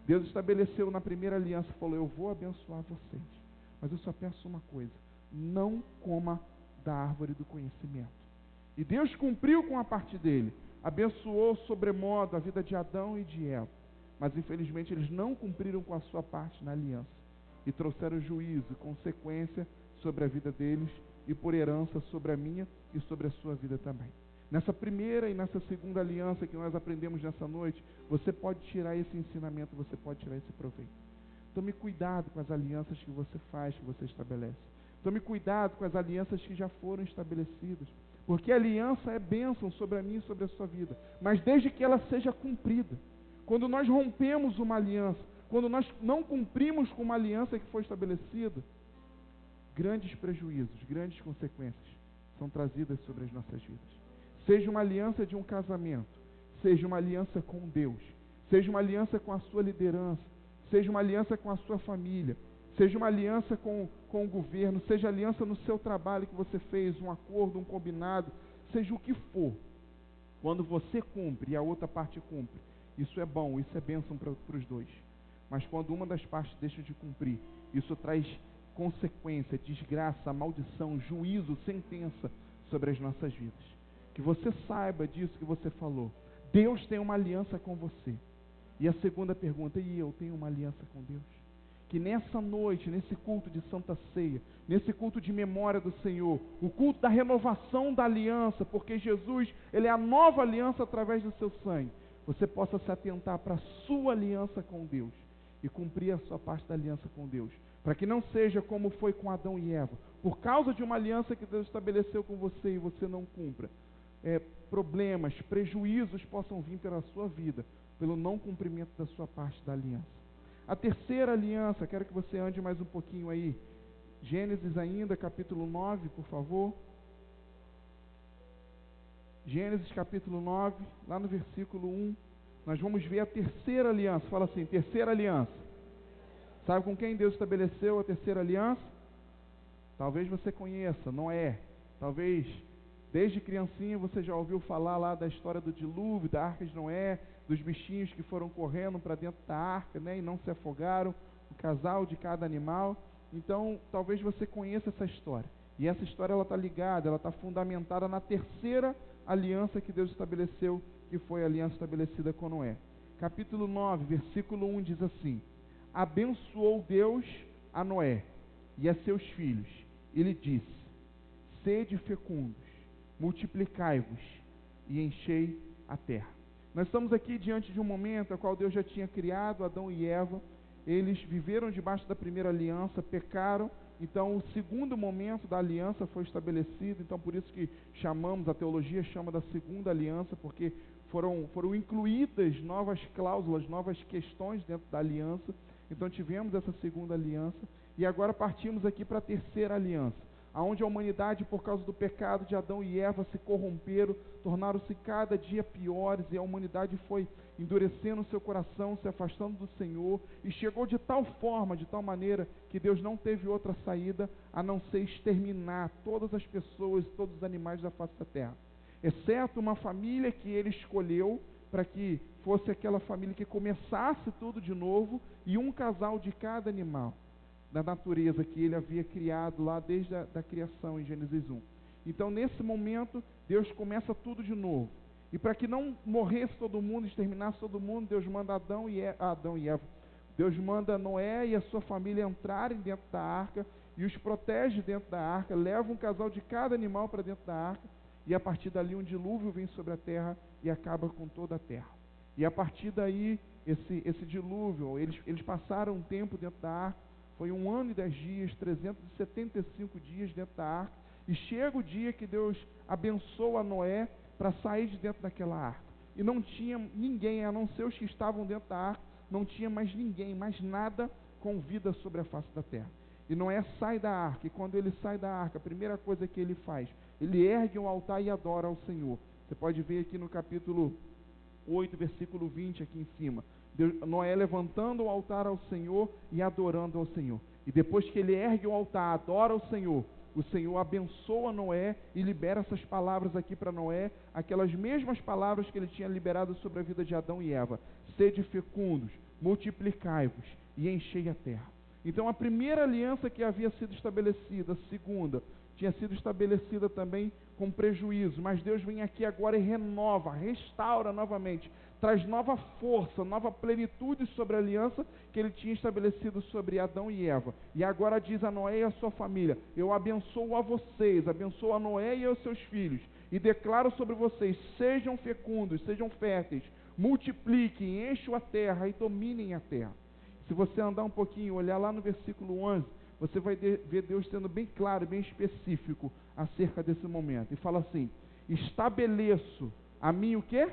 Deus estabeleceu na primeira aliança, falou: eu vou abençoar vocês, mas eu só peço uma coisa: não coma da árvore do conhecimento. E Deus cumpriu com a parte dele, abençoou sobremodo a vida de Adão e de Eva, mas infelizmente eles não cumpriram com a sua parte na aliança, e trouxeram juízo e consequência sobre a vida deles, e por herança sobre a minha e sobre a sua vida também. Nessa primeira e nessa segunda aliança que nós aprendemos nessa noite, você pode tirar esse ensinamento, você pode tirar esse proveito. Tome cuidado com as alianças que você faz, que você estabelece. Tome cuidado com as alianças que já foram estabelecidas, porque a aliança é bênção sobre a minha e sobre a sua vida, mas desde que ela seja cumprida. Quando nós rompemos uma aliança, quando nós não cumprimos com uma aliança que foi estabelecida, grandes prejuízos, grandes consequências são trazidas sobre as nossas vidas. Seja uma aliança de um casamento, seja uma aliança com Deus, seja uma aliança com a sua liderança, seja uma aliança com a sua família, seja uma aliança com o governo, seja aliança no seu trabalho que você fez, um acordo, um combinado, seja o que for. Quando você cumpre e a outra parte cumpre, isso é bom, isso é bênção para os dois. Mas quando uma das partes deixa de cumprir, isso traz consequência, desgraça, maldição, juízo, sentença sobre as nossas vidas. Que você saiba disso que você falou. Deus tem uma aliança com você. E a segunda pergunta, e eu tenho uma aliança com Deus? Que nessa noite, nesse culto de Santa Ceia, nesse culto de memória do Senhor, o culto da renovação da aliança, porque Jesus, Ele é a nova aliança através do seu sangue, você possa se atentar para a sua aliança com Deus e cumprir a sua parte da aliança com Deus, para que não seja como foi com Adão e Eva, por causa de uma aliança que Deus estabeleceu com você e você não cumpra, problemas, prejuízos possam vir pela sua vida, pelo não cumprimento da sua parte da aliança. A terceira aliança, quero que você ande mais um pouquinho aí, Gênesis ainda, capítulo 9, por favor. Gênesis capítulo 9, lá no versículo 1, nós vamos ver a terceira aliança. Fala assim, terceira aliança. Sabe com quem Deus estabeleceu a terceira aliança? Talvez você conheça, Noé. Talvez desde criancinha você já ouviu falar lá da história do dilúvio, da arca de Noé, dos bichinhos que foram correndo para dentro da arca, né, e não se afogaram, o casal de cada animal. Então, talvez você conheça essa história. E essa história ela está ligada, ela está fundamentada na terceira aliança que Deus estabeleceu, que foi a aliança estabelecida com Noé. Capítulo 9, versículo 1 diz assim: abençoou Deus a Noé e a seus filhos, e lhe disse: sede fecundos, multiplicai-vos e enchei a terra. Nós estamos aqui diante de um momento no qual Deus já tinha criado Adão e Eva. Eles viveram debaixo da primeira aliança, pecaram. Então o segundo momento da aliança foi estabelecido. Então por isso que chamamos, a teologia chama da segunda aliança, porque foram incluídas novas cláusulas, novas questões dentro da aliança. Então tivemos essa segunda aliança. E agora partimos aqui para a terceira aliança, onde a humanidade, por causa do pecado de Adão e Eva, se corromperam, tornaram-se cada dia piores, e a humanidade foi endurecendo o seu coração, se afastando do Senhor, e chegou de tal forma, de tal maneira, que Deus não teve outra saída a não ser exterminar todas as pessoas, todos os animais da face da terra, exceto uma família que Ele escolheu, para que fosse aquela família que começasse tudo de novo, e um casal de cada animal da natureza que Ele havia criado lá desde a criação, em Gênesis 1. Então nesse momento Deus começa tudo de novo, e para que não morresse todo mundo, exterminasse todo mundo, Deus manda Adão e Eva, Deus manda Noé e a sua família entrarem dentro da arca, e os protege dentro da arca, leva um casal de cada animal para dentro da arca, e a partir dali um dilúvio vem sobre a terra e acaba com toda a terra. E a partir daí, esse dilúvio, eles passaram um tempo dentro da arca, foi 1 ano e 10 dias, 375 dias dentro da arca, e chega o dia que Deus abençoa Noé para sair de dentro daquela arca. E não tinha ninguém, a não ser os que estavam dentro da arca, não tinha mais ninguém, mais nada com vida sobre a face da terra. E Noé sai da arca, e quando ele sai da arca, a primeira coisa que ele faz, ele ergue um altar e adora ao Senhor. Você pode ver aqui no capítulo 8, versículo 20, aqui em cima. Noé levantando o altar ao Senhor e adorando ao Senhor. E depois que ele ergue o altar, adora ao Senhor, o Senhor abençoa Noé e libera essas palavras aqui para Noé, aquelas mesmas palavras que ele tinha liberado sobre a vida de Adão e Eva: sede fecundos, multiplicai-vos e enchei a terra. Então a primeira aliança que havia sido estabelecida, a segunda, tinha sido estabelecida também com prejuízo, mas Deus vem aqui agora e renova, restaura novamente, traz nova força, nova plenitude sobre a aliança que ele tinha estabelecido sobre Adão e Eva. E agora diz a Noé e a sua família: eu abençoo a vocês, abençoo a Noé e aos seus filhos, e declaro sobre vocês: sejam fecundos, sejam férteis, multipliquem, encham a terra e dominem a terra. Se você andar um pouquinho, olhar lá no versículo 11, você vai ver Deus sendo bem claro, bem específico acerca desse momento. E fala assim: estabeleço a mim o quê?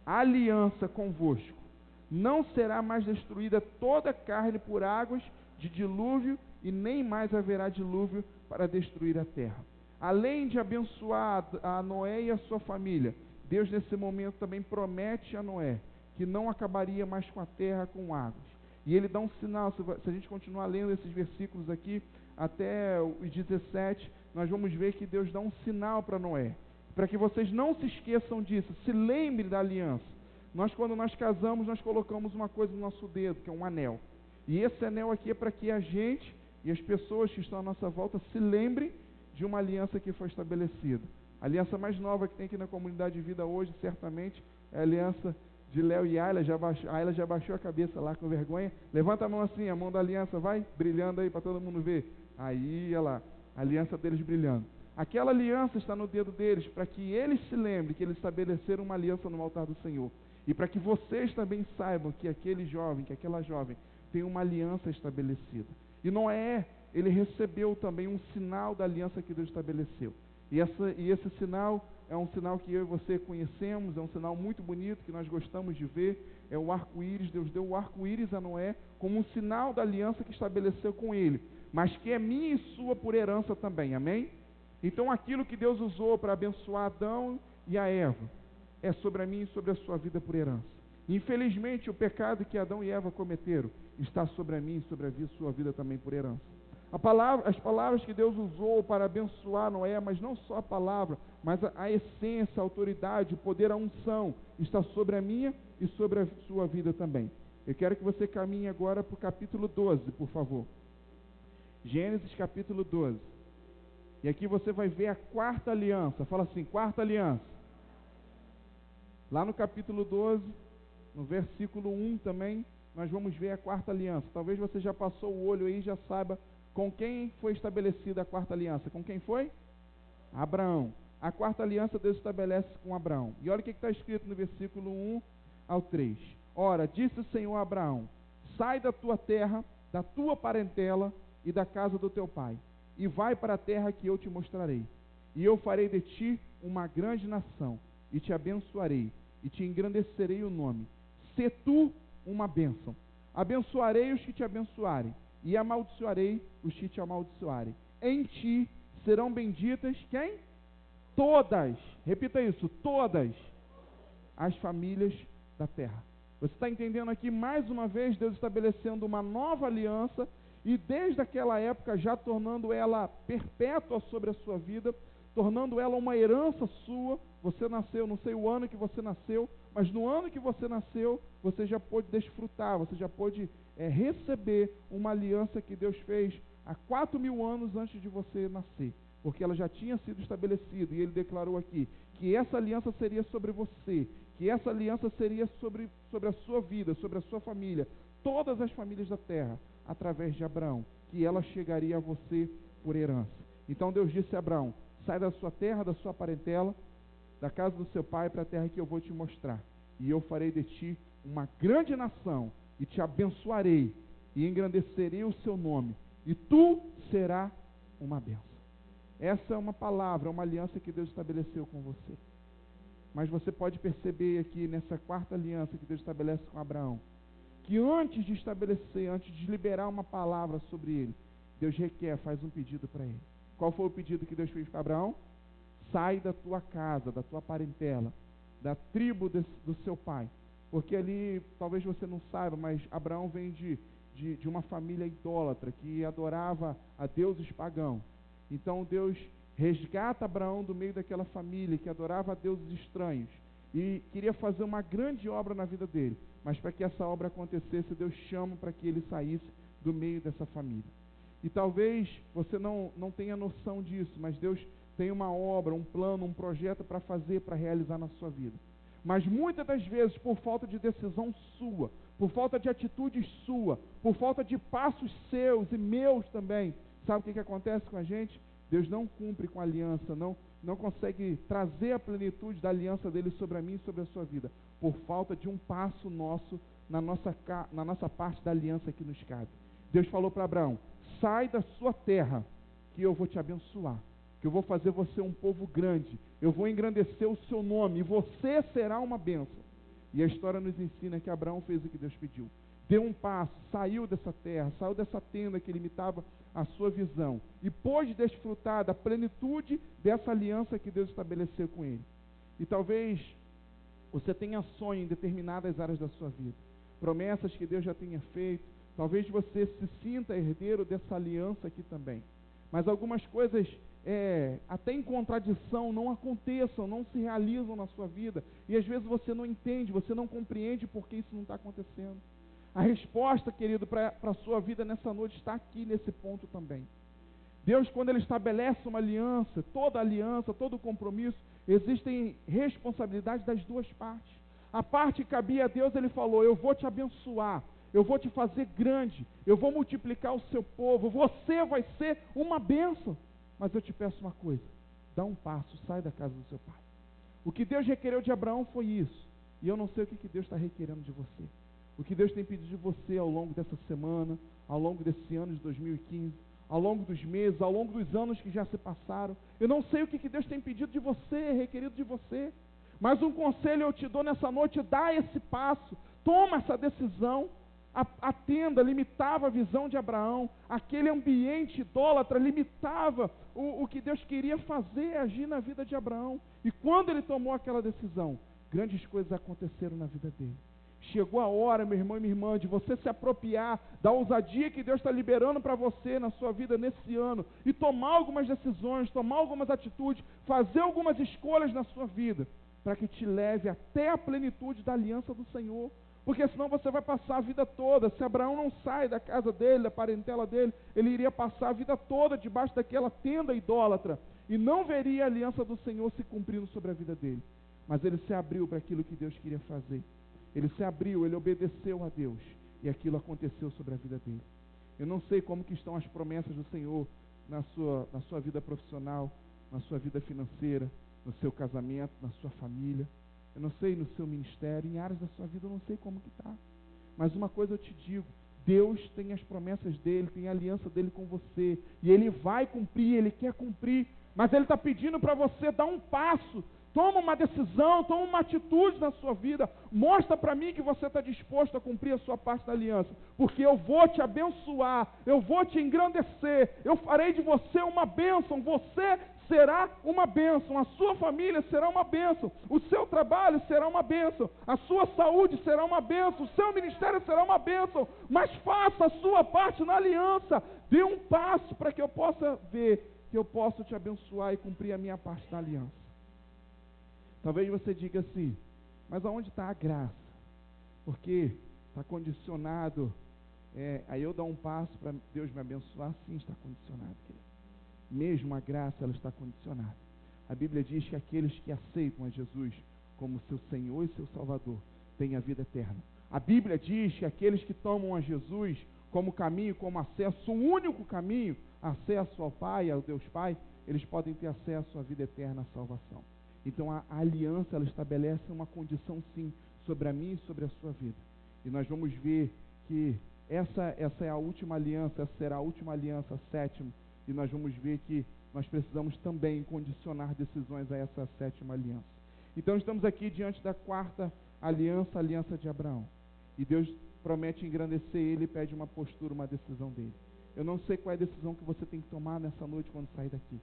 Aliança convosco. Não será mais destruída toda a carne por águas de dilúvio, e nem mais haverá dilúvio para destruir a terra. Além de abençoar a Noé e a sua família, Deus nesse momento também promete a Noé que não acabaria mais com a terra com águas. E ele dá um sinal, se a gente continuar lendo esses versículos aqui, até os 17, nós vamos ver que Deus dá um sinal para Noé, para que vocês não se esqueçam disso, se lembrem da aliança. Quando nós casamos, nós colocamos uma coisa no nosso dedo, que é um anel. E esse anel aqui é para que a gente e as pessoas que estão à nossa volta se lembrem de uma aliança que foi estabelecida. A aliança mais nova que tem aqui na Comunidade de Vida hoje, certamente, é a aliança de Léo e Ayla. A Ayla já baixou a cabeça lá com vergonha. Levanta a mão assim, a mão da aliança, vai brilhando aí para todo mundo ver. Aí, olha lá, a aliança deles brilhando. Aquela aliança está no dedo deles, para que eles se lembrem que eles estabeleceram uma aliança no altar do Senhor. E para que vocês também saibam que aquele jovem, que aquela jovem, tem uma aliança estabelecida. E Noé, ele recebeu também um sinal da aliança que Deus estabeleceu. E esse sinal é um sinal que eu e você conhecemos, é um sinal muito bonito que nós gostamos de ver, é o arco-íris. Deus deu o arco-íris a Noé como um sinal da aliança que estabeleceu com ele, mas que é minha e sua por herança também, amém? Então aquilo que Deus usou para abençoar Adão e a Eva, é sobre a minha e sobre a sua vida por herança. Infelizmente, o pecado que Adão e Eva cometeram está sobre a minha e sobre a sua vida também por herança. As palavras que Deus usou para abençoar Noé, mas não só a palavra, mas a essência, a autoridade, o poder, a unção, está sobre a minha e sobre a sua vida também. Eu quero que você caminhe agora para o capítulo 12, por favor. Gênesis capítulo 12. E aqui você vai ver a quarta aliança. Fala assim, quarta aliança. Lá no capítulo 12, no versículo 1 também, nós vamos ver a quarta aliança. Talvez você já passou o olho aí e já saiba com quem foi estabelecida a quarta aliança. Com quem foi? Abraão. A quarta aliança Deus estabelece com Abraão. E olha o que está escrito no versículo 1 ao 3. Ora, disse o Senhor a Abraão: sai da tua terra, da tua parentela e da casa do teu pai, e vai para a terra que eu te mostrarei. E eu farei de ti uma grande nação, e te abençoarei, e te engrandecerei o nome. Sê tu uma bênção. Abençoarei os que te abençoarem, e amaldiçoarei os que te amaldiçoarem. Em ti serão benditas quem? Todas, repita isso, todas as famílias da terra. Você está entendendo aqui mais uma vez Deus estabelecendo uma nova aliança, e desde aquela época já tornando ela perpétua sobre a sua vida, tornando ela uma herança sua. Você nasceu, não sei o ano que você nasceu, mas no ano que você nasceu, você já pôde desfrutar, você já pôde receber uma aliança que Deus fez há 4.000 anos antes de você nascer, porque ela já tinha sido estabelecida, e Ele declarou aqui que essa aliança seria sobre você, que essa aliança seria sobre a sua vida, sobre a sua família, todas as famílias da terra, através de Abraão, que ela chegaria a você por herança. Então Deus disse a Abraão: sai da sua terra, da sua parentela, da casa do seu pai, para a terra que eu vou te mostrar, e eu farei de ti uma grande nação, e te abençoarei, e engrandecerei o seu nome, e tu serás uma bênção. Essa é uma palavra, uma aliança que Deus estabeleceu com você. Mas você pode perceber aqui nessa quarta aliança que Deus estabelece com Abraão, que antes de estabelecer, antes de liberar uma palavra sobre ele, Deus faz um pedido para ele. Qual foi o pedido que Deus fez para Abraão? Sai da tua casa, da tua parentela, da tribo do seu pai. Porque ali, talvez você não saiba, mas Abraão vem de uma família idólatra, que adorava a deuses pagãos. Então Deus resgata Abraão do meio daquela família que adorava a deuses estranhos, e queria fazer uma grande obra na vida dele. Mas para que essa obra acontecesse, Deus chama para que ele saísse do meio dessa família. E talvez você não tenha noção disso, mas Deus tem uma obra, um plano, um projeto para fazer, para realizar na sua vida. Mas muitas das vezes, por falta de decisão sua, por falta de atitude sua, por falta de passos seus e meus também, sabe o que acontece com a gente? Deus não cumpre com a aliança, não consegue trazer a plenitude da aliança dele sobre a mim e sobre a sua vida, por falta de um passo nosso na nossa parte da aliança que nos cabe. Deus falou para Abraão: sai da sua terra, que eu vou te abençoar, que eu vou fazer você um povo grande, eu vou engrandecer o seu nome, e você será uma bênção. E a história nos ensina que Abraão fez o que Deus pediu. Deu um passo, saiu dessa terra, saiu dessa tenda que limitava a sua visão, e pôde desfrutar da plenitude dessa aliança que Deus estabeleceu com ele. E talvez você tenha sonho em determinadas áreas da sua vida, promessas que Deus já tenha feito, talvez você se sinta herdeiro dessa aliança aqui também, mas algumas coisas até em contradição não aconteçam, não se realizam na sua vida, e às vezes você não entende, você não compreende por que isso não está acontecendo. A resposta, querido, para a sua vida nessa noite está aqui nesse ponto também. Deus, quando Ele estabelece uma aliança, todo compromisso, existem responsabilidades das duas partes. A parte que cabia a Deus, Ele falou: eu vou te abençoar, eu vou te fazer grande, eu vou multiplicar o seu povo, você vai ser uma bênção. Mas eu te peço uma coisa: dá um passo, sai da casa do seu pai. O que Deus requereu de Abraão foi isso, e eu não sei o que Deus está requerendo de você. O que Deus tem pedido de você ao longo dessa semana, ao longo desse ano de 2015, ao longo dos meses, ao longo dos anos que já se passaram. Eu não sei o que Deus tem pedido de você, requerido de você. Mas um conselho eu te dou nessa noite: dá esse passo, toma essa decisão. A tenda limitava a visão de Abraão, aquele ambiente idólatra limitava o que Deus queria fazer, agir na vida de Abraão. E quando ele tomou aquela decisão, grandes coisas aconteceram na vida dele. Chegou a hora, meu irmão e minha irmã, de você se apropriar da ousadia que Deus está liberando para você na sua vida nesse ano, e tomar algumas decisões, tomar algumas atitudes, fazer algumas escolhas na sua vida, para que te leve até a plenitude da aliança do Senhor. Porque senão você vai passar a vida toda, se Abraão não sai da casa dele, da parentela dele, ele iria passar a vida toda debaixo daquela tenda idólatra, e não veria a aliança do Senhor se cumprindo sobre a vida dele. Mas ele se abriu para aquilo que Deus queria fazer. Ele se abriu, ele obedeceu a Deus, e aquilo aconteceu sobre a vida dele. Eu não sei como que estão as promessas do Senhor na sua vida profissional, na sua vida financeira, no seu casamento, na sua família. Eu não sei no seu ministério, em áreas da sua vida eu não sei como que está. Mas uma coisa eu te digo: Deus tem as promessas dele, tem a aliança dele com você, e ele vai cumprir, ele quer cumprir, mas ele está pedindo para você dar um passo. Toma uma decisão, toma uma atitude na sua vida. Mostra para mim que você está disposto a cumprir a sua parte da aliança. Porque eu vou te abençoar, eu vou te engrandecer, eu farei de você uma bênção. Você será uma bênção, a sua família será uma bênção, o seu trabalho será uma bênção, a sua saúde será uma bênção, o seu ministério será uma bênção. Mas faça a sua parte na aliança. Dê um passo para que eu possa ver que eu posso te abençoar e cumprir a minha parte da aliança. Talvez você diga assim: mas aonde está a graça? Porque está condicionado, aí eu dar um passo para Deus me abençoar. Sim, está condicionado, querido. Mesmo a graça, ela está condicionada. A Bíblia diz que aqueles que aceitam a Jesus como seu Senhor e seu Salvador têm a vida eterna. A Bíblia diz que aqueles que tomam a Jesus como caminho, como acesso, o único caminho, acesso ao Pai, ao Deus Pai, eles podem ter acesso à vida eterna, à salvação. Então a aliança, ela estabelece uma condição sim, sobre a minha e sobre a sua vida. E nós vamos ver que essa é a última aliança, essa será a última aliança, a sétima. E nós vamos ver que nós precisamos também condicionar decisões a essa sétima aliança. Então estamos aqui diante da quarta aliança, a aliança de Abraão. E Deus promete engrandecer ele e pede uma postura, uma decisão dele. Eu não sei qual é a decisão que você tem que tomar nessa noite quando sair daqui.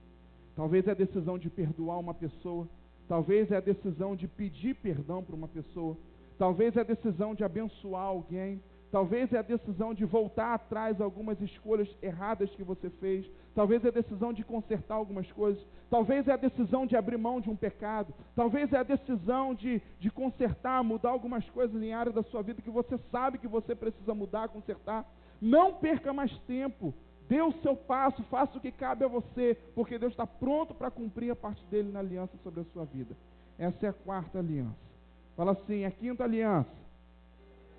Talvez é a decisão de perdoar uma pessoa. Talvez é a decisão de pedir perdão para uma pessoa. Talvez é a decisão de abençoar alguém. Talvez é a decisão de voltar atrás algumas escolhas erradas que você fez. Talvez é a decisão de consertar algumas coisas. Talvez é a decisão de abrir mão de um pecado. Talvez é a decisão de consertar, mudar algumas coisas em área da sua vida que você sabe que você precisa mudar, consertar. Não perca mais tempo. Dê o seu passo, faça o que cabe a você, porque Deus está pronto para cumprir a parte dele na aliança sobre a sua vida. Essa é a quarta aliança. Fala assim, a quinta aliança.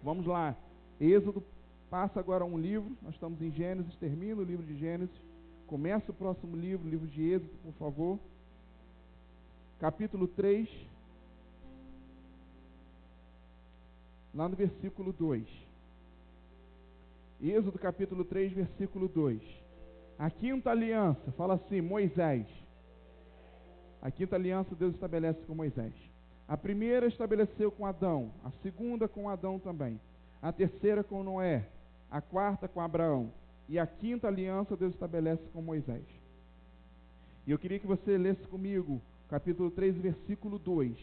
Vamos lá. Êxodo passa agora um livro. Nós estamos em Gênesis, termina o livro de Gênesis. Começa o próximo livro, o livro de Êxodo, por favor. Capítulo 3. Lá no versículo 2. Êxodo capítulo 3, versículo 2. A quinta aliança, fala assim, Moisés. A quinta aliança Deus estabelece com Moisés. A primeira estabeleceu com Adão, a segunda com Adão também, a terceira com Noé, a quarta com Abraão, e a quinta aliança Deus estabelece com Moisés. E eu queria que você lesse comigo, capítulo 3, versículo 2,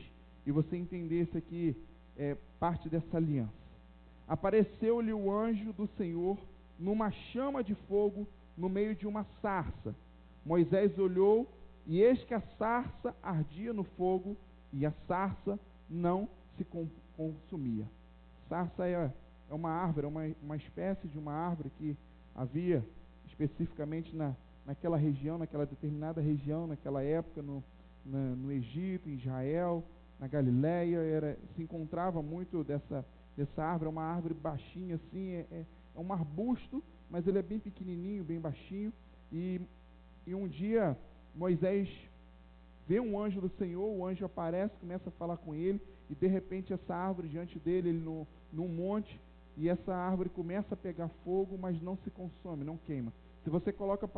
e você entendesse aqui parte dessa aliança. Apareceu-lhe o anjo do Senhor numa chama de fogo no meio de uma sarça. Moisés olhou, e eis que a sarça ardia no fogo, e a sarça não se consumia. Sarça é uma árvore, uma espécie de uma árvore que havia especificamente naquela região, naquela determinada região, naquela época, no Egito, em Israel, na Galileia, se encontrava muito dessa árvore. É uma árvore baixinha assim, é um arbusto, mas ele é bem pequenininho, bem baixinho, e um dia Moisés vê um anjo do Senhor, o anjo aparece, começa a falar com ele, e de repente essa árvore diante dele, ele num monte, e essa árvore começa a pegar fogo, mas não se consome, não queima. Se você coloca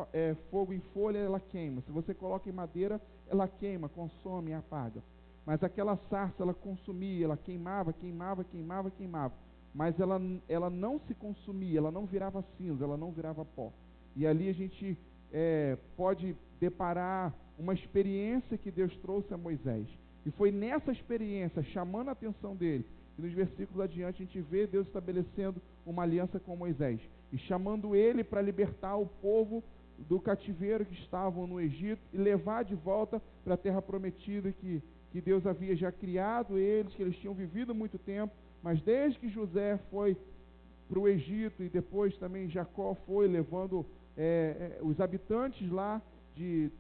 fogo em folha, ela queima. Se você coloca em madeira, ela queima, consome e apaga. Mas aquela sarça, ela consumia, ela queimava, mas ela não se consumia, ela não virava cinza, ela não virava pó. E ali a gente pode deparar uma experiência que Deus trouxe a Moisés. E foi nessa experiência, chamando a atenção dele, que nos versículos adiante a gente vê Deus estabelecendo uma aliança com Moisés, e chamando ele para libertar o povo do cativeiro que estavam no Egito, e levar de volta para a terra prometida que Deus havia já criado eles, que eles tinham vivido muito tempo, mas desde que José foi para o Egito, e depois também Jacó foi levando os habitantes lá de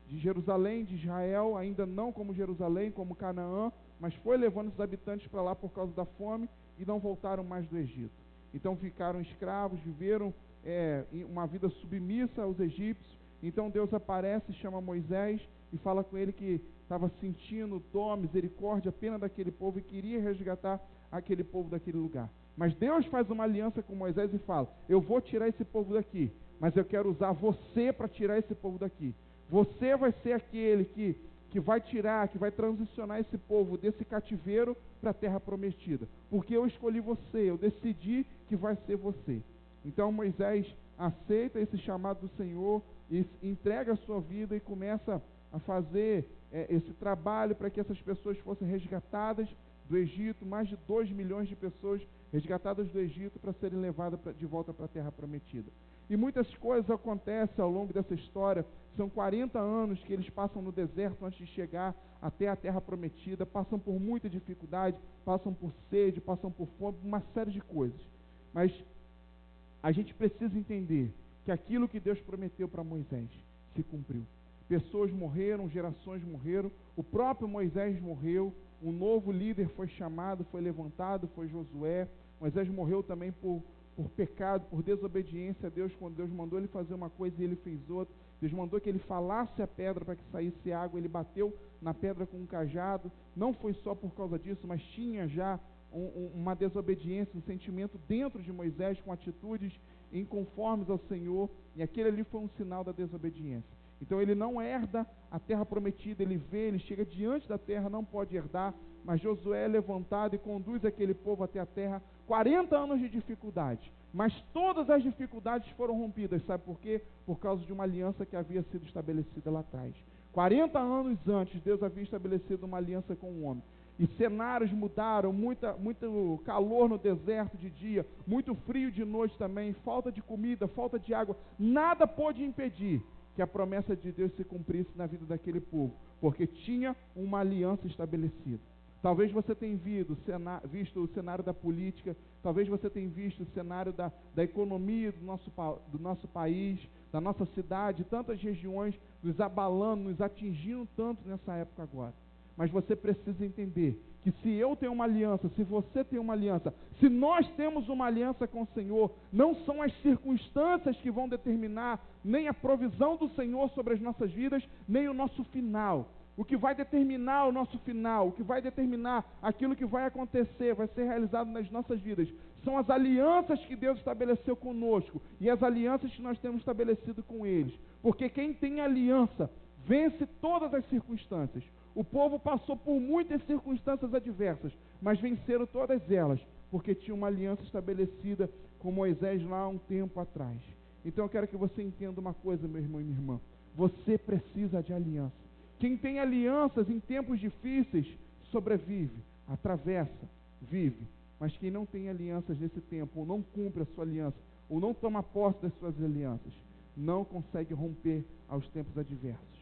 Jerusalém, de Israel, ainda não como Jerusalém, como Canaã, mas foi levando os habitantes para lá por causa da fome, e não voltaram mais do Egito. Então ficaram escravos, viveram uma vida submissa aos egípcios. Então Deus aparece, chama Moisés e fala com ele que estava sentindo dó, misericórdia, pena daquele povo, e queria resgatar aquele povo daquele lugar. Mas Deus faz uma aliança com Moisés e fala: eu vou tirar esse povo daqui, mas eu quero usar você para tirar esse povo daqui. Você vai ser aquele que vai tirar, que vai transicionar esse povo desse cativeiro para a terra prometida, porque eu escolhi você, eu decidi que vai ser você. Então Moisés aceita esse chamado do Senhor e entrega a sua vida e começa a fazer esse trabalho para que essas pessoas fossem resgatadas do Egito, mais de 2 milhões de pessoas resgatadas do Egito para serem levadas de volta para a terra prometida. E muitas coisas acontecem ao longo dessa história. São 40 anos que eles passam no deserto antes de chegar até a terra prometida, passam por muita dificuldade, passam por sede, passam por fome, uma série de coisas. Mas a gente precisa entender que aquilo que Deus prometeu para Moisés se cumpriu. Pessoas morreram, gerações morreram, o próprio Moisés morreu, um novo líder foi chamado, foi levantado, foi Josué. Moisés morreu também por pecado, por desobediência a Deus, quando Deus mandou ele fazer uma coisa e ele fez outra. Deus mandou que ele falasse a pedra para que saísse água, ele bateu na pedra com um cajado. Não foi só por causa disso, mas tinha já uma desobediência, um sentimento dentro de Moisés, com atitudes inconformes ao Senhor, e aquele ali foi um sinal da desobediência. Então ele não herda a terra prometida, ele chega diante da terra, não pode herdar, mas Josué é levantado e conduz aquele povo até a terra. 40 anos de dificuldade, mas todas as dificuldades foram rompidas. Sabe por quê? Por causa de uma aliança que havia sido estabelecida lá atrás. 40 anos antes, Deus havia estabelecido uma aliança com o homem, e cenários mudaram, muito calor no deserto de dia, muito frio de noite também, falta de comida, falta de água. Nada pôde impedir que a promessa de Deus se cumprisse na vida daquele povo, porque tinha uma aliança estabelecida. Talvez você tenha visto o cenário da política, talvez você tenha visto o cenário da economia do nosso país, da nossa cidade, tantas regiões nos abalando, nos atingindo tanto nessa época agora. Mas você precisa entender que se eu tenho uma aliança, se você tem uma aliança, se nós temos uma aliança com o Senhor, não são as circunstâncias que vão determinar nem a provisão do Senhor sobre as nossas vidas, nem o nosso final. O que vai determinar o nosso final, o que vai determinar aquilo que vai acontecer, vai ser realizado nas nossas vidas, são as alianças que Deus estabeleceu conosco e as alianças que nós temos estabelecido com eles. Porque quem tem aliança vence todas as circunstâncias. O povo passou por muitas circunstâncias adversas, mas venceram todas elas, porque tinha uma aliança estabelecida com Moisés lá há um tempo atrás. Então eu quero que você entenda uma coisa, meu irmão e minha irmã. Você precisa de aliança. Quem tem alianças em tempos difíceis, sobrevive, atravessa, vive. Mas quem não tem alianças nesse tempo, ou não cumpre a sua aliança, ou não toma posse das suas alianças, não consegue romper aos tempos adversos.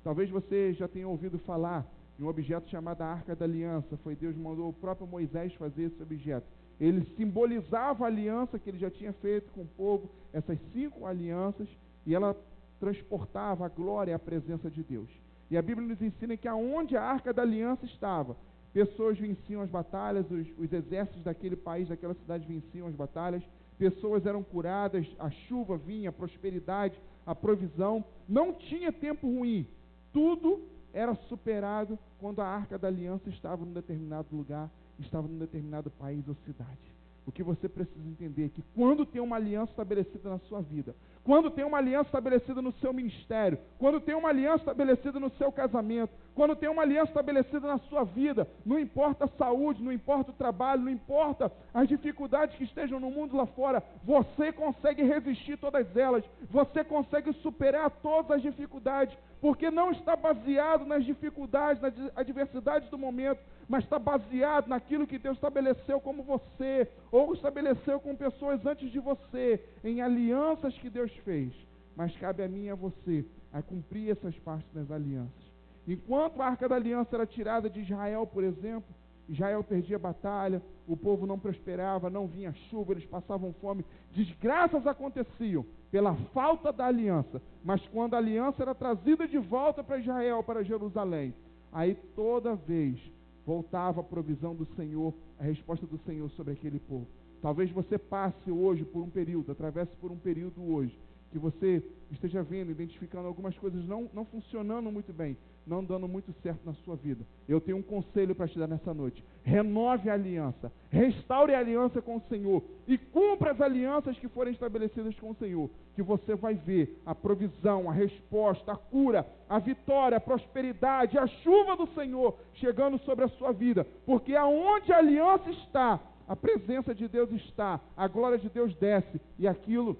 Talvez você já tenha ouvido falar em um objeto chamado a Arca da Aliança. Foi Deus que mandou o próprio Moisés fazer esse objeto. Ele simbolizava a aliança que ele já tinha feito com o povo, essas 5 alianças, e ela transportava a glória e a presença de Deus. E a Bíblia nos ensina que aonde a Arca da Aliança estava, pessoas venciam as batalhas, os exércitos daquele país, daquela cidade venciam as batalhas, pessoas eram curadas, a chuva vinha, a prosperidade, a provisão, não tinha tempo ruim, tudo era superado quando a Arca da Aliança estava num determinado lugar, estava num determinado país ou cidade. O que você precisa entender é que quando tem uma aliança estabelecida na sua vida, quando tem uma aliança estabelecida no seu ministério, quando tem uma aliança estabelecida no seu casamento, quando tem uma aliança estabelecida na sua vida, não importa a saúde, não importa o trabalho, não importa as dificuldades que estejam no mundo lá fora, você consegue resistir todas elas, você consegue superar todas as dificuldades, porque não está baseado nas dificuldades, nas adversidades do momento, mas está baseado naquilo que Deus estabeleceu como você, ou estabeleceu com pessoas antes de você, em alianças que Deus fez. Mas cabe a mim e a você a cumprir essas partes das alianças. Enquanto a Arca da Aliança era tirada de Israel, por exemplo, Israel perdia a batalha, o povo não prosperava, não vinha chuva, eles passavam fome, desgraças aconteciam pela falta da aliança. Mas quando a aliança era trazida de volta para Israel, para Jerusalém, aí toda vez voltava a provisão do Senhor, a resposta do Senhor sobre aquele povo. Talvez você passe hoje por um período, atravesse por um período hoje, que você esteja vendo, identificando algumas coisas não funcionando muito bem, não dando muito certo na sua vida. Eu tenho um conselho para te dar nessa noite. Renove a aliança, restaure a aliança com o Senhor e cumpra as alianças que forem estabelecidas com o Senhor, que você vai ver a provisão, a resposta, a cura, a vitória, a prosperidade, a chuva do Senhor chegando sobre a sua vida, porque aonde a aliança está, a presença de Deus está, a glória de Deus desce, e aquilo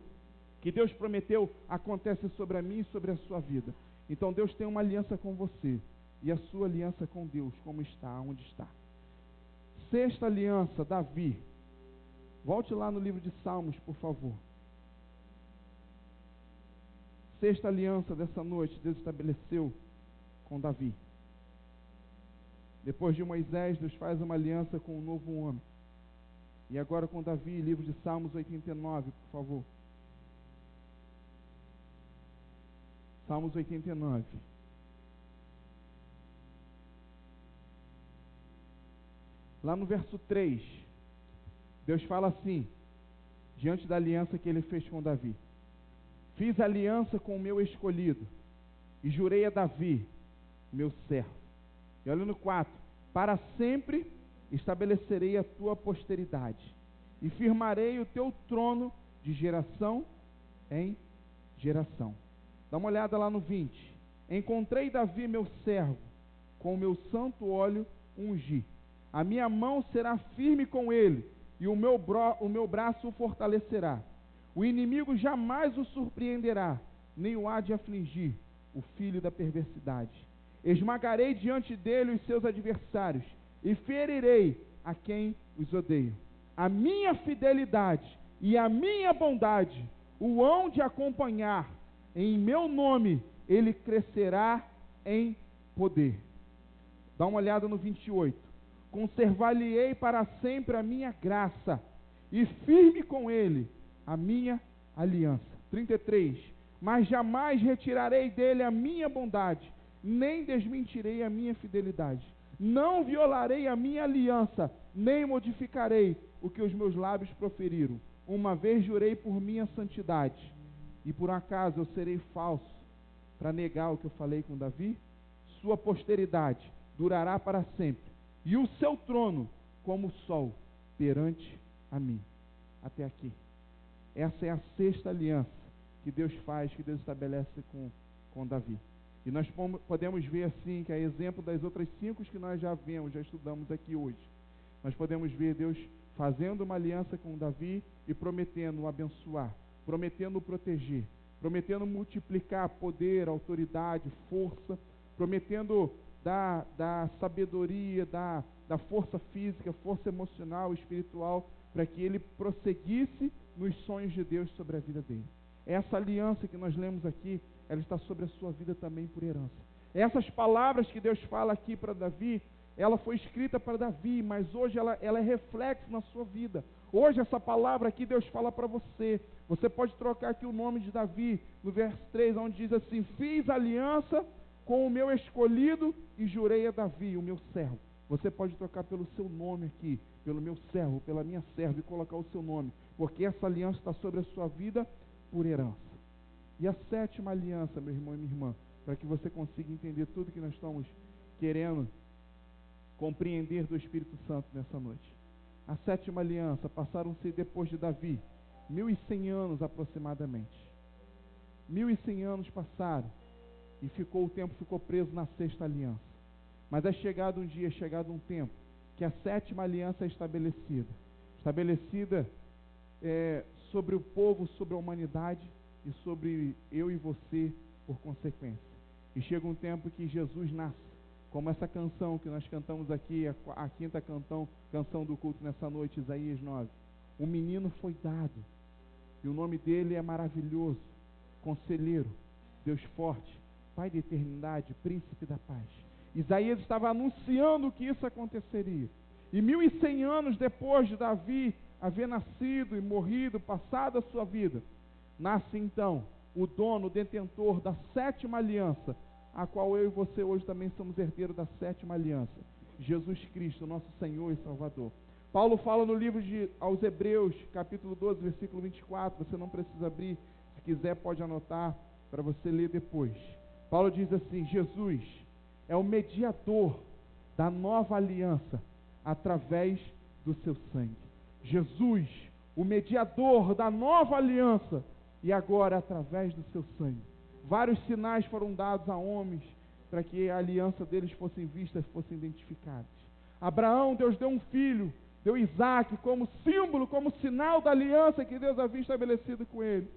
que Deus prometeu acontece sobre a mim e sobre a sua vida. Então Deus tem uma aliança com você, e a sua aliança com Deus, como está, onde está. 6ª aliança, Davi. Volte lá no livro de Salmos, por favor. 6ª aliança dessa noite, Deus estabeleceu com Davi. Depois de Moisés, Deus faz uma aliança com um novo homem. E agora com Davi, livro de Salmos 89, por favor. Salmos 89. Lá no verso 3, Deus fala assim, diante da aliança que ele fez com Davi: fiz aliança com o meu escolhido, e jurei a Davi, meu servo. E olha no 4, para sempre estabelecerei a tua posteridade, e firmarei o teu trono de geração em geração. Dá uma olhada lá no 20. Encontrei Davi, meu servo, com o meu santo óleo ungi. A minha mão será firme com ele, e o meu braço o fortalecerá. O inimigo jamais o surpreenderá, nem o há de afligir, o filho da perversidade. Esmagarei diante dele os seus adversários, e ferirei a quem os odeia. A minha fidelidade e a minha bondade o hão de acompanhar. Em meu nome ele crescerá em poder. Dá uma olhada no 28. conservar-lhe-ei para sempre a minha graça, e firme com ele a minha aliança. 33. Mas jamais retirarei dele a minha bondade, nem desmentirei a minha fidelidade. Não violarei a minha aliança, nem modificarei o que os meus lábios proferiram. Uma vez jurei por minha santidade, e por acaso eu serei falso para negar o que eu falei com Davi? Sua posteridade durará para sempre, e o seu trono como o sol perante a mim. Até aqui. Essa é a sexta aliança que Deus faz, que Deus estabelece com Davi. E nós podemos ver assim, que é exemplo das outras 5 que nós já vemos, já estudamos aqui hoje. Nós podemos ver Deus fazendo uma aliança com Davi e prometendo o abençoar, prometendo o proteger, prometendo multiplicar poder, autoridade, força, prometendo dar sabedoria, da força física, força emocional, espiritual, para que ele prosseguisse nos sonhos de Deus sobre a vida dele. Essa aliança que nós lemos aqui, ela está sobre a sua vida também por herança. Essas palavras que Deus fala aqui para Davi, ela foi escrita para Davi, mas hoje ela é reflexo na sua vida. Hoje essa palavra aqui Deus fala para você. Você pode trocar aqui o nome de Davi, no verso 3, onde diz assim: fiz aliança com o meu escolhido e jurei a Davi, o meu servo. Você pode trocar pelo seu nome aqui, pelo meu servo, pela minha serva, e colocar o seu nome, porque essa aliança está sobre a sua vida por herança. E a sétima aliança, meu irmão e minha irmã, para que você consiga entender tudo que nós estamos querendo compreender do Espírito Santo nessa noite. A sétima aliança, passaram-se depois de Davi 1100 anos aproximadamente. 1100 anos passaram e o tempo ficou preso na sexta aliança. Mas é chegado um dia, é chegado um tempo que a sétima aliança é estabelecida sobre o povo, sobre a humanidade e sobre eu e você por consequência. E chega um tempo que Jesus nasce, como essa canção que nós cantamos aqui, a quinta canção do culto nessa noite, Isaías 9. Um menino foi dado, e o nome dele é maravilhoso, Conselheiro, Deus forte, Pai da eternidade, Príncipe da paz. Isaías estava anunciando que isso aconteceria. E 1100 anos depois de Davi haver nascido e morrido, passado a sua vida, nasce então o dono, o detentor da sétima aliança, a qual eu e você hoje também somos herdeiros da sétima aliança, Jesus Cristo, nosso Senhor e Salvador. Paulo fala no livro aos Hebreus, capítulo 12, versículo 24, você não precisa abrir, se quiser pode anotar para você ler depois. Paulo diz assim: Jesus é o mediador da nova aliança através do seu sangue. Jesus, o mediador da nova aliança, e agora através do seu sangue. Vários sinais foram dados a homens para que a aliança deles fossem vistas, fossem identificadas. Abraão, Deus deu um filho, deu Isaac como símbolo, como sinal da aliança que Deus havia estabelecido com ele.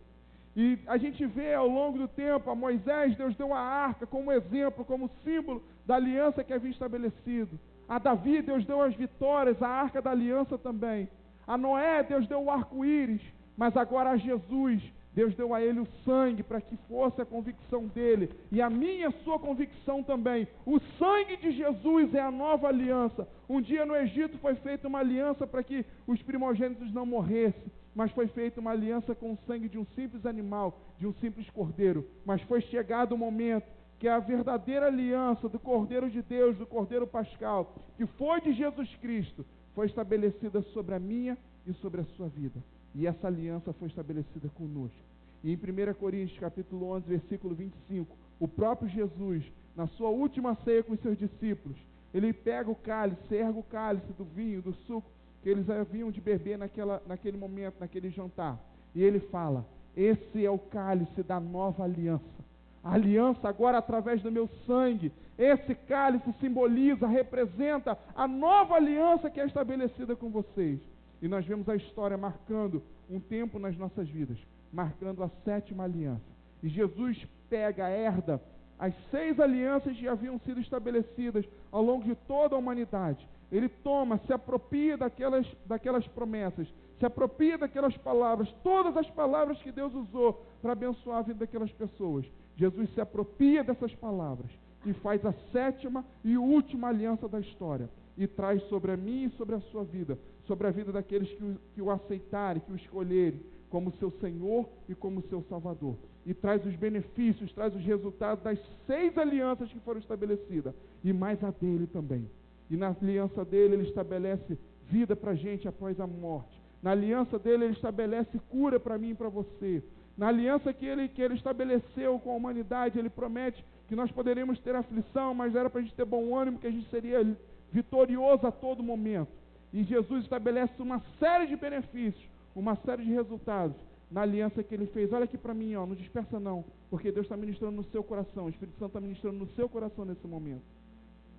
E a gente vê ao longo do tempo, a Moisés, Deus deu a arca como exemplo, como símbolo da aliança que havia estabelecido. A Davi, Deus deu as vitórias, a arca da aliança também. A Noé, Deus deu o arco-íris, mas agora a Jesus, Deus deu a ele o sangue para que fosse a convicção dele, e a minha e a sua convicção também. O sangue de Jesus é a nova aliança. Um dia no Egito foi feita uma aliança para que os primogênitos não morressem, mas foi feita uma aliança com o sangue de um simples animal, de um simples cordeiro. Mas foi chegado o momento que a verdadeira aliança do Cordeiro de Deus, do Cordeiro Pascal, que foi de Jesus Cristo, foi estabelecida sobre a minha e sobre a sua vida. E essa aliança foi estabelecida conosco. E em 1 Coríntios, capítulo 11, versículo 25, o próprio Jesus, na sua última ceia com os seus discípulos, ele pega o cálice, ergue o cálice do vinho, do suco, que eles haviam de beber naquele momento, naquele jantar. E ele fala: esse é o cálice da nova aliança. A aliança agora através do meu sangue. Esse cálice simboliza, representa a nova aliança que é estabelecida com vocês. E nós vemos a história marcando um tempo nas nossas vidas, marcando a sétima aliança. E Jesus herda as 6 alianças que haviam sido estabelecidas ao longo de toda a humanidade. Ele toma, se apropria daquelas promessas, se apropria daquelas palavras, todas as palavras que Deus usou para abençoar a vida daquelas pessoas. Jesus se apropria dessas palavras e faz a sétima e última aliança da história, e traz sobre a minha e sobre a sua vida, sobre a vida daqueles que o aceitarem, que o escolherem como seu Senhor e como seu Salvador. E traz os benefícios, traz os resultados das 6 alianças que foram estabelecidas, e mais a dele também. E na aliança dele, ele estabelece vida para a gente após a morte. Na aliança dele, ele estabelece cura para mim e para você. Na aliança que ele estabeleceu com a humanidade, ele promete que nós poderíamos ter aflição, mas era para a gente ter bom ânimo, que a gente seria vitorioso a todo momento. E Jesus estabelece uma série de benefícios, uma série de resultados na aliança que ele fez. Olha aqui para mim, não dispersa não, porque Deus está ministrando no seu coração, o Espírito Santo está ministrando no seu coração nesse momento.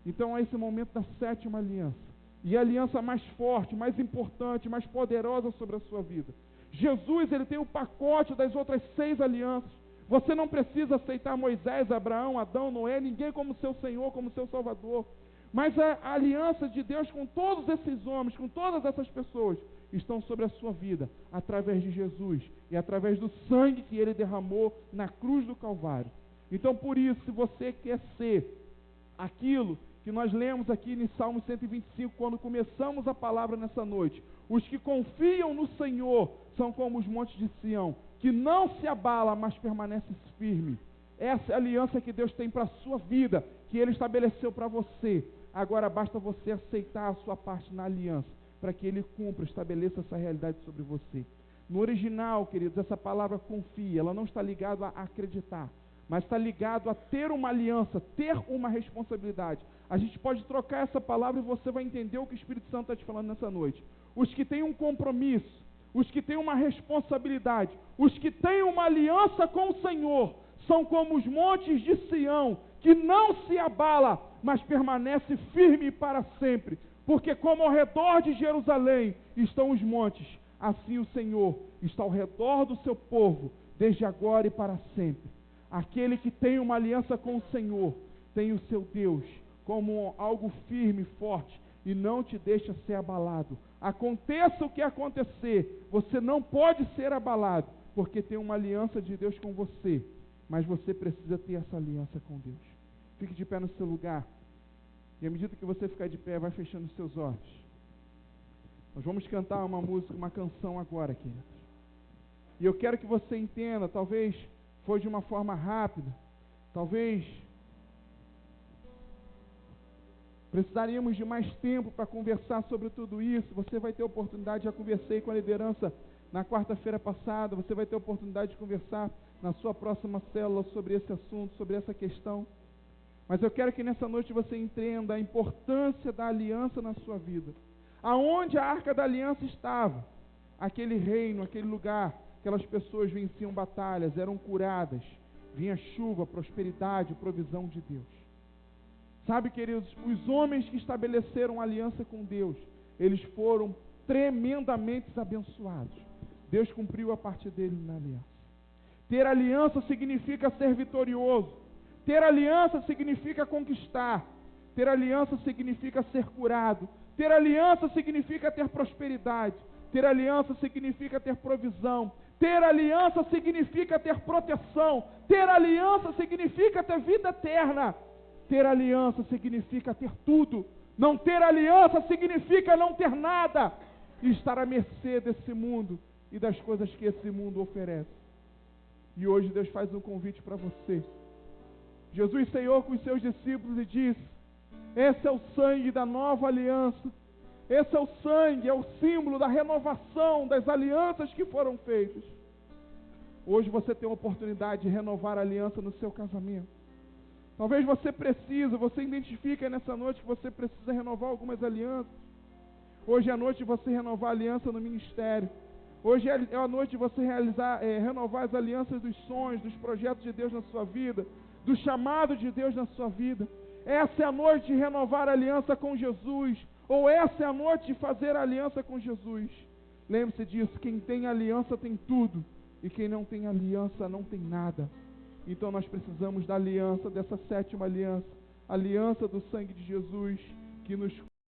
Então é esse momento da 7ª aliança, e a aliança mais forte, mais importante, mais poderosa sobre a sua vida. Jesus, ele tem o pacote das outras 6 alianças. Você não precisa aceitar Moisés, Abraão, Adão, Noé, ninguém como seu Senhor, como seu Salvador. Mas a aliança de Deus com todos esses homens, com todas essas pessoas, estão sobre a sua vida, através de Jesus e através do sangue que ele derramou na cruz do Calvário. Então, por isso, se você quer ser aquilo que nós lemos aqui em Salmo 125, quando começamos a palavra nessa noite, os que confiam no Senhor são como os montes de Sião, que não se abala, mas permanece firme. Essa é a aliança que Deus tem para a sua vida, que Ele estabeleceu para você. Agora basta você aceitar a sua parte na aliança, para que Ele cumpra, estabeleça essa realidade sobre você. No original, queridos, essa palavra confia, ela não está ligada a acreditar, mas está ligado a ter uma aliança, ter uma responsabilidade. A gente pode trocar essa palavra e você vai entender o que o Espírito Santo está te falando nessa noite. Os que têm um compromisso, os que têm uma responsabilidade, os que têm uma aliança com o Senhor, são como os montes de Sião, que não se abala, mas permanece firme para sempre. Porque como ao redor de Jerusalém estão os montes, assim o Senhor está ao redor do seu povo, desde agora e para sempre. Aquele que tem uma aliança com o Senhor, tem o seu Deus como algo firme e forte, e não te deixa ser abalado. Aconteça o que acontecer, você não pode ser abalado, porque tem uma aliança de Deus com você, mas você precisa ter essa aliança com Deus. Fique de pé no seu lugar, e à medida que você ficar de pé, vai fechando os seus olhos. Nós vamos cantar uma música, uma canção agora, queridos. E eu quero que você entenda, talvez foi de uma forma rápida, talvez precisaríamos de mais tempo para conversar sobre tudo isso. Você vai ter oportunidade, já conversei com a liderança na quarta-feira passada, você vai ter oportunidade de conversar na sua próxima célula sobre esse assunto, sobre essa questão. Mas eu quero que nessa noite você entenda a importância da aliança na sua vida. Aonde a Arca da Aliança estava, aquele reino, aquele lugar, aquelas pessoas venciam batalhas, eram curadas, vinha chuva, prosperidade, provisão de Deus. Sabe, queridos, os homens que estabeleceram aliança com Deus, eles foram tremendamente abençoados. Deus cumpriu a parte dele na aliança. Ter aliança significa ser vitorioso. Ter aliança significa conquistar. Ter aliança significa ser curado. Ter aliança significa ter prosperidade. Ter aliança significa ter provisão. Ter aliança significa ter proteção. Ter aliança significa ter vida eterna. Ter aliança significa ter tudo. Não ter aliança significa não ter nada. E estar à mercê desse mundo e das coisas que esse mundo oferece. E hoje Deus faz um convite para você. Jesus ceiou com os seus discípulos e disse: esse é o sangue da nova aliança. Esse é o sangue, é o símbolo da renovação das alianças que foram feitas. Hoje você tem a oportunidade de renovar a aliança no seu casamento. Talvez você identifica nessa noite que você precisa renovar algumas alianças. Hoje é a noite de você renovar a aliança no ministério. Hoje é a noite de você renovar as alianças dos sonhos, dos projetos de Deus na sua vida, do chamado de Deus na sua vida. Essa é a noite de renovar a aliança com Jesus, ou essa é a noite de fazer a aliança com Jesus. Lembre-se disso, quem tem aliança tem tudo, e quem não tem aliança não tem nada. Então nós precisamos da aliança, dessa 7ª aliança, aliança do sangue de Jesus, que nos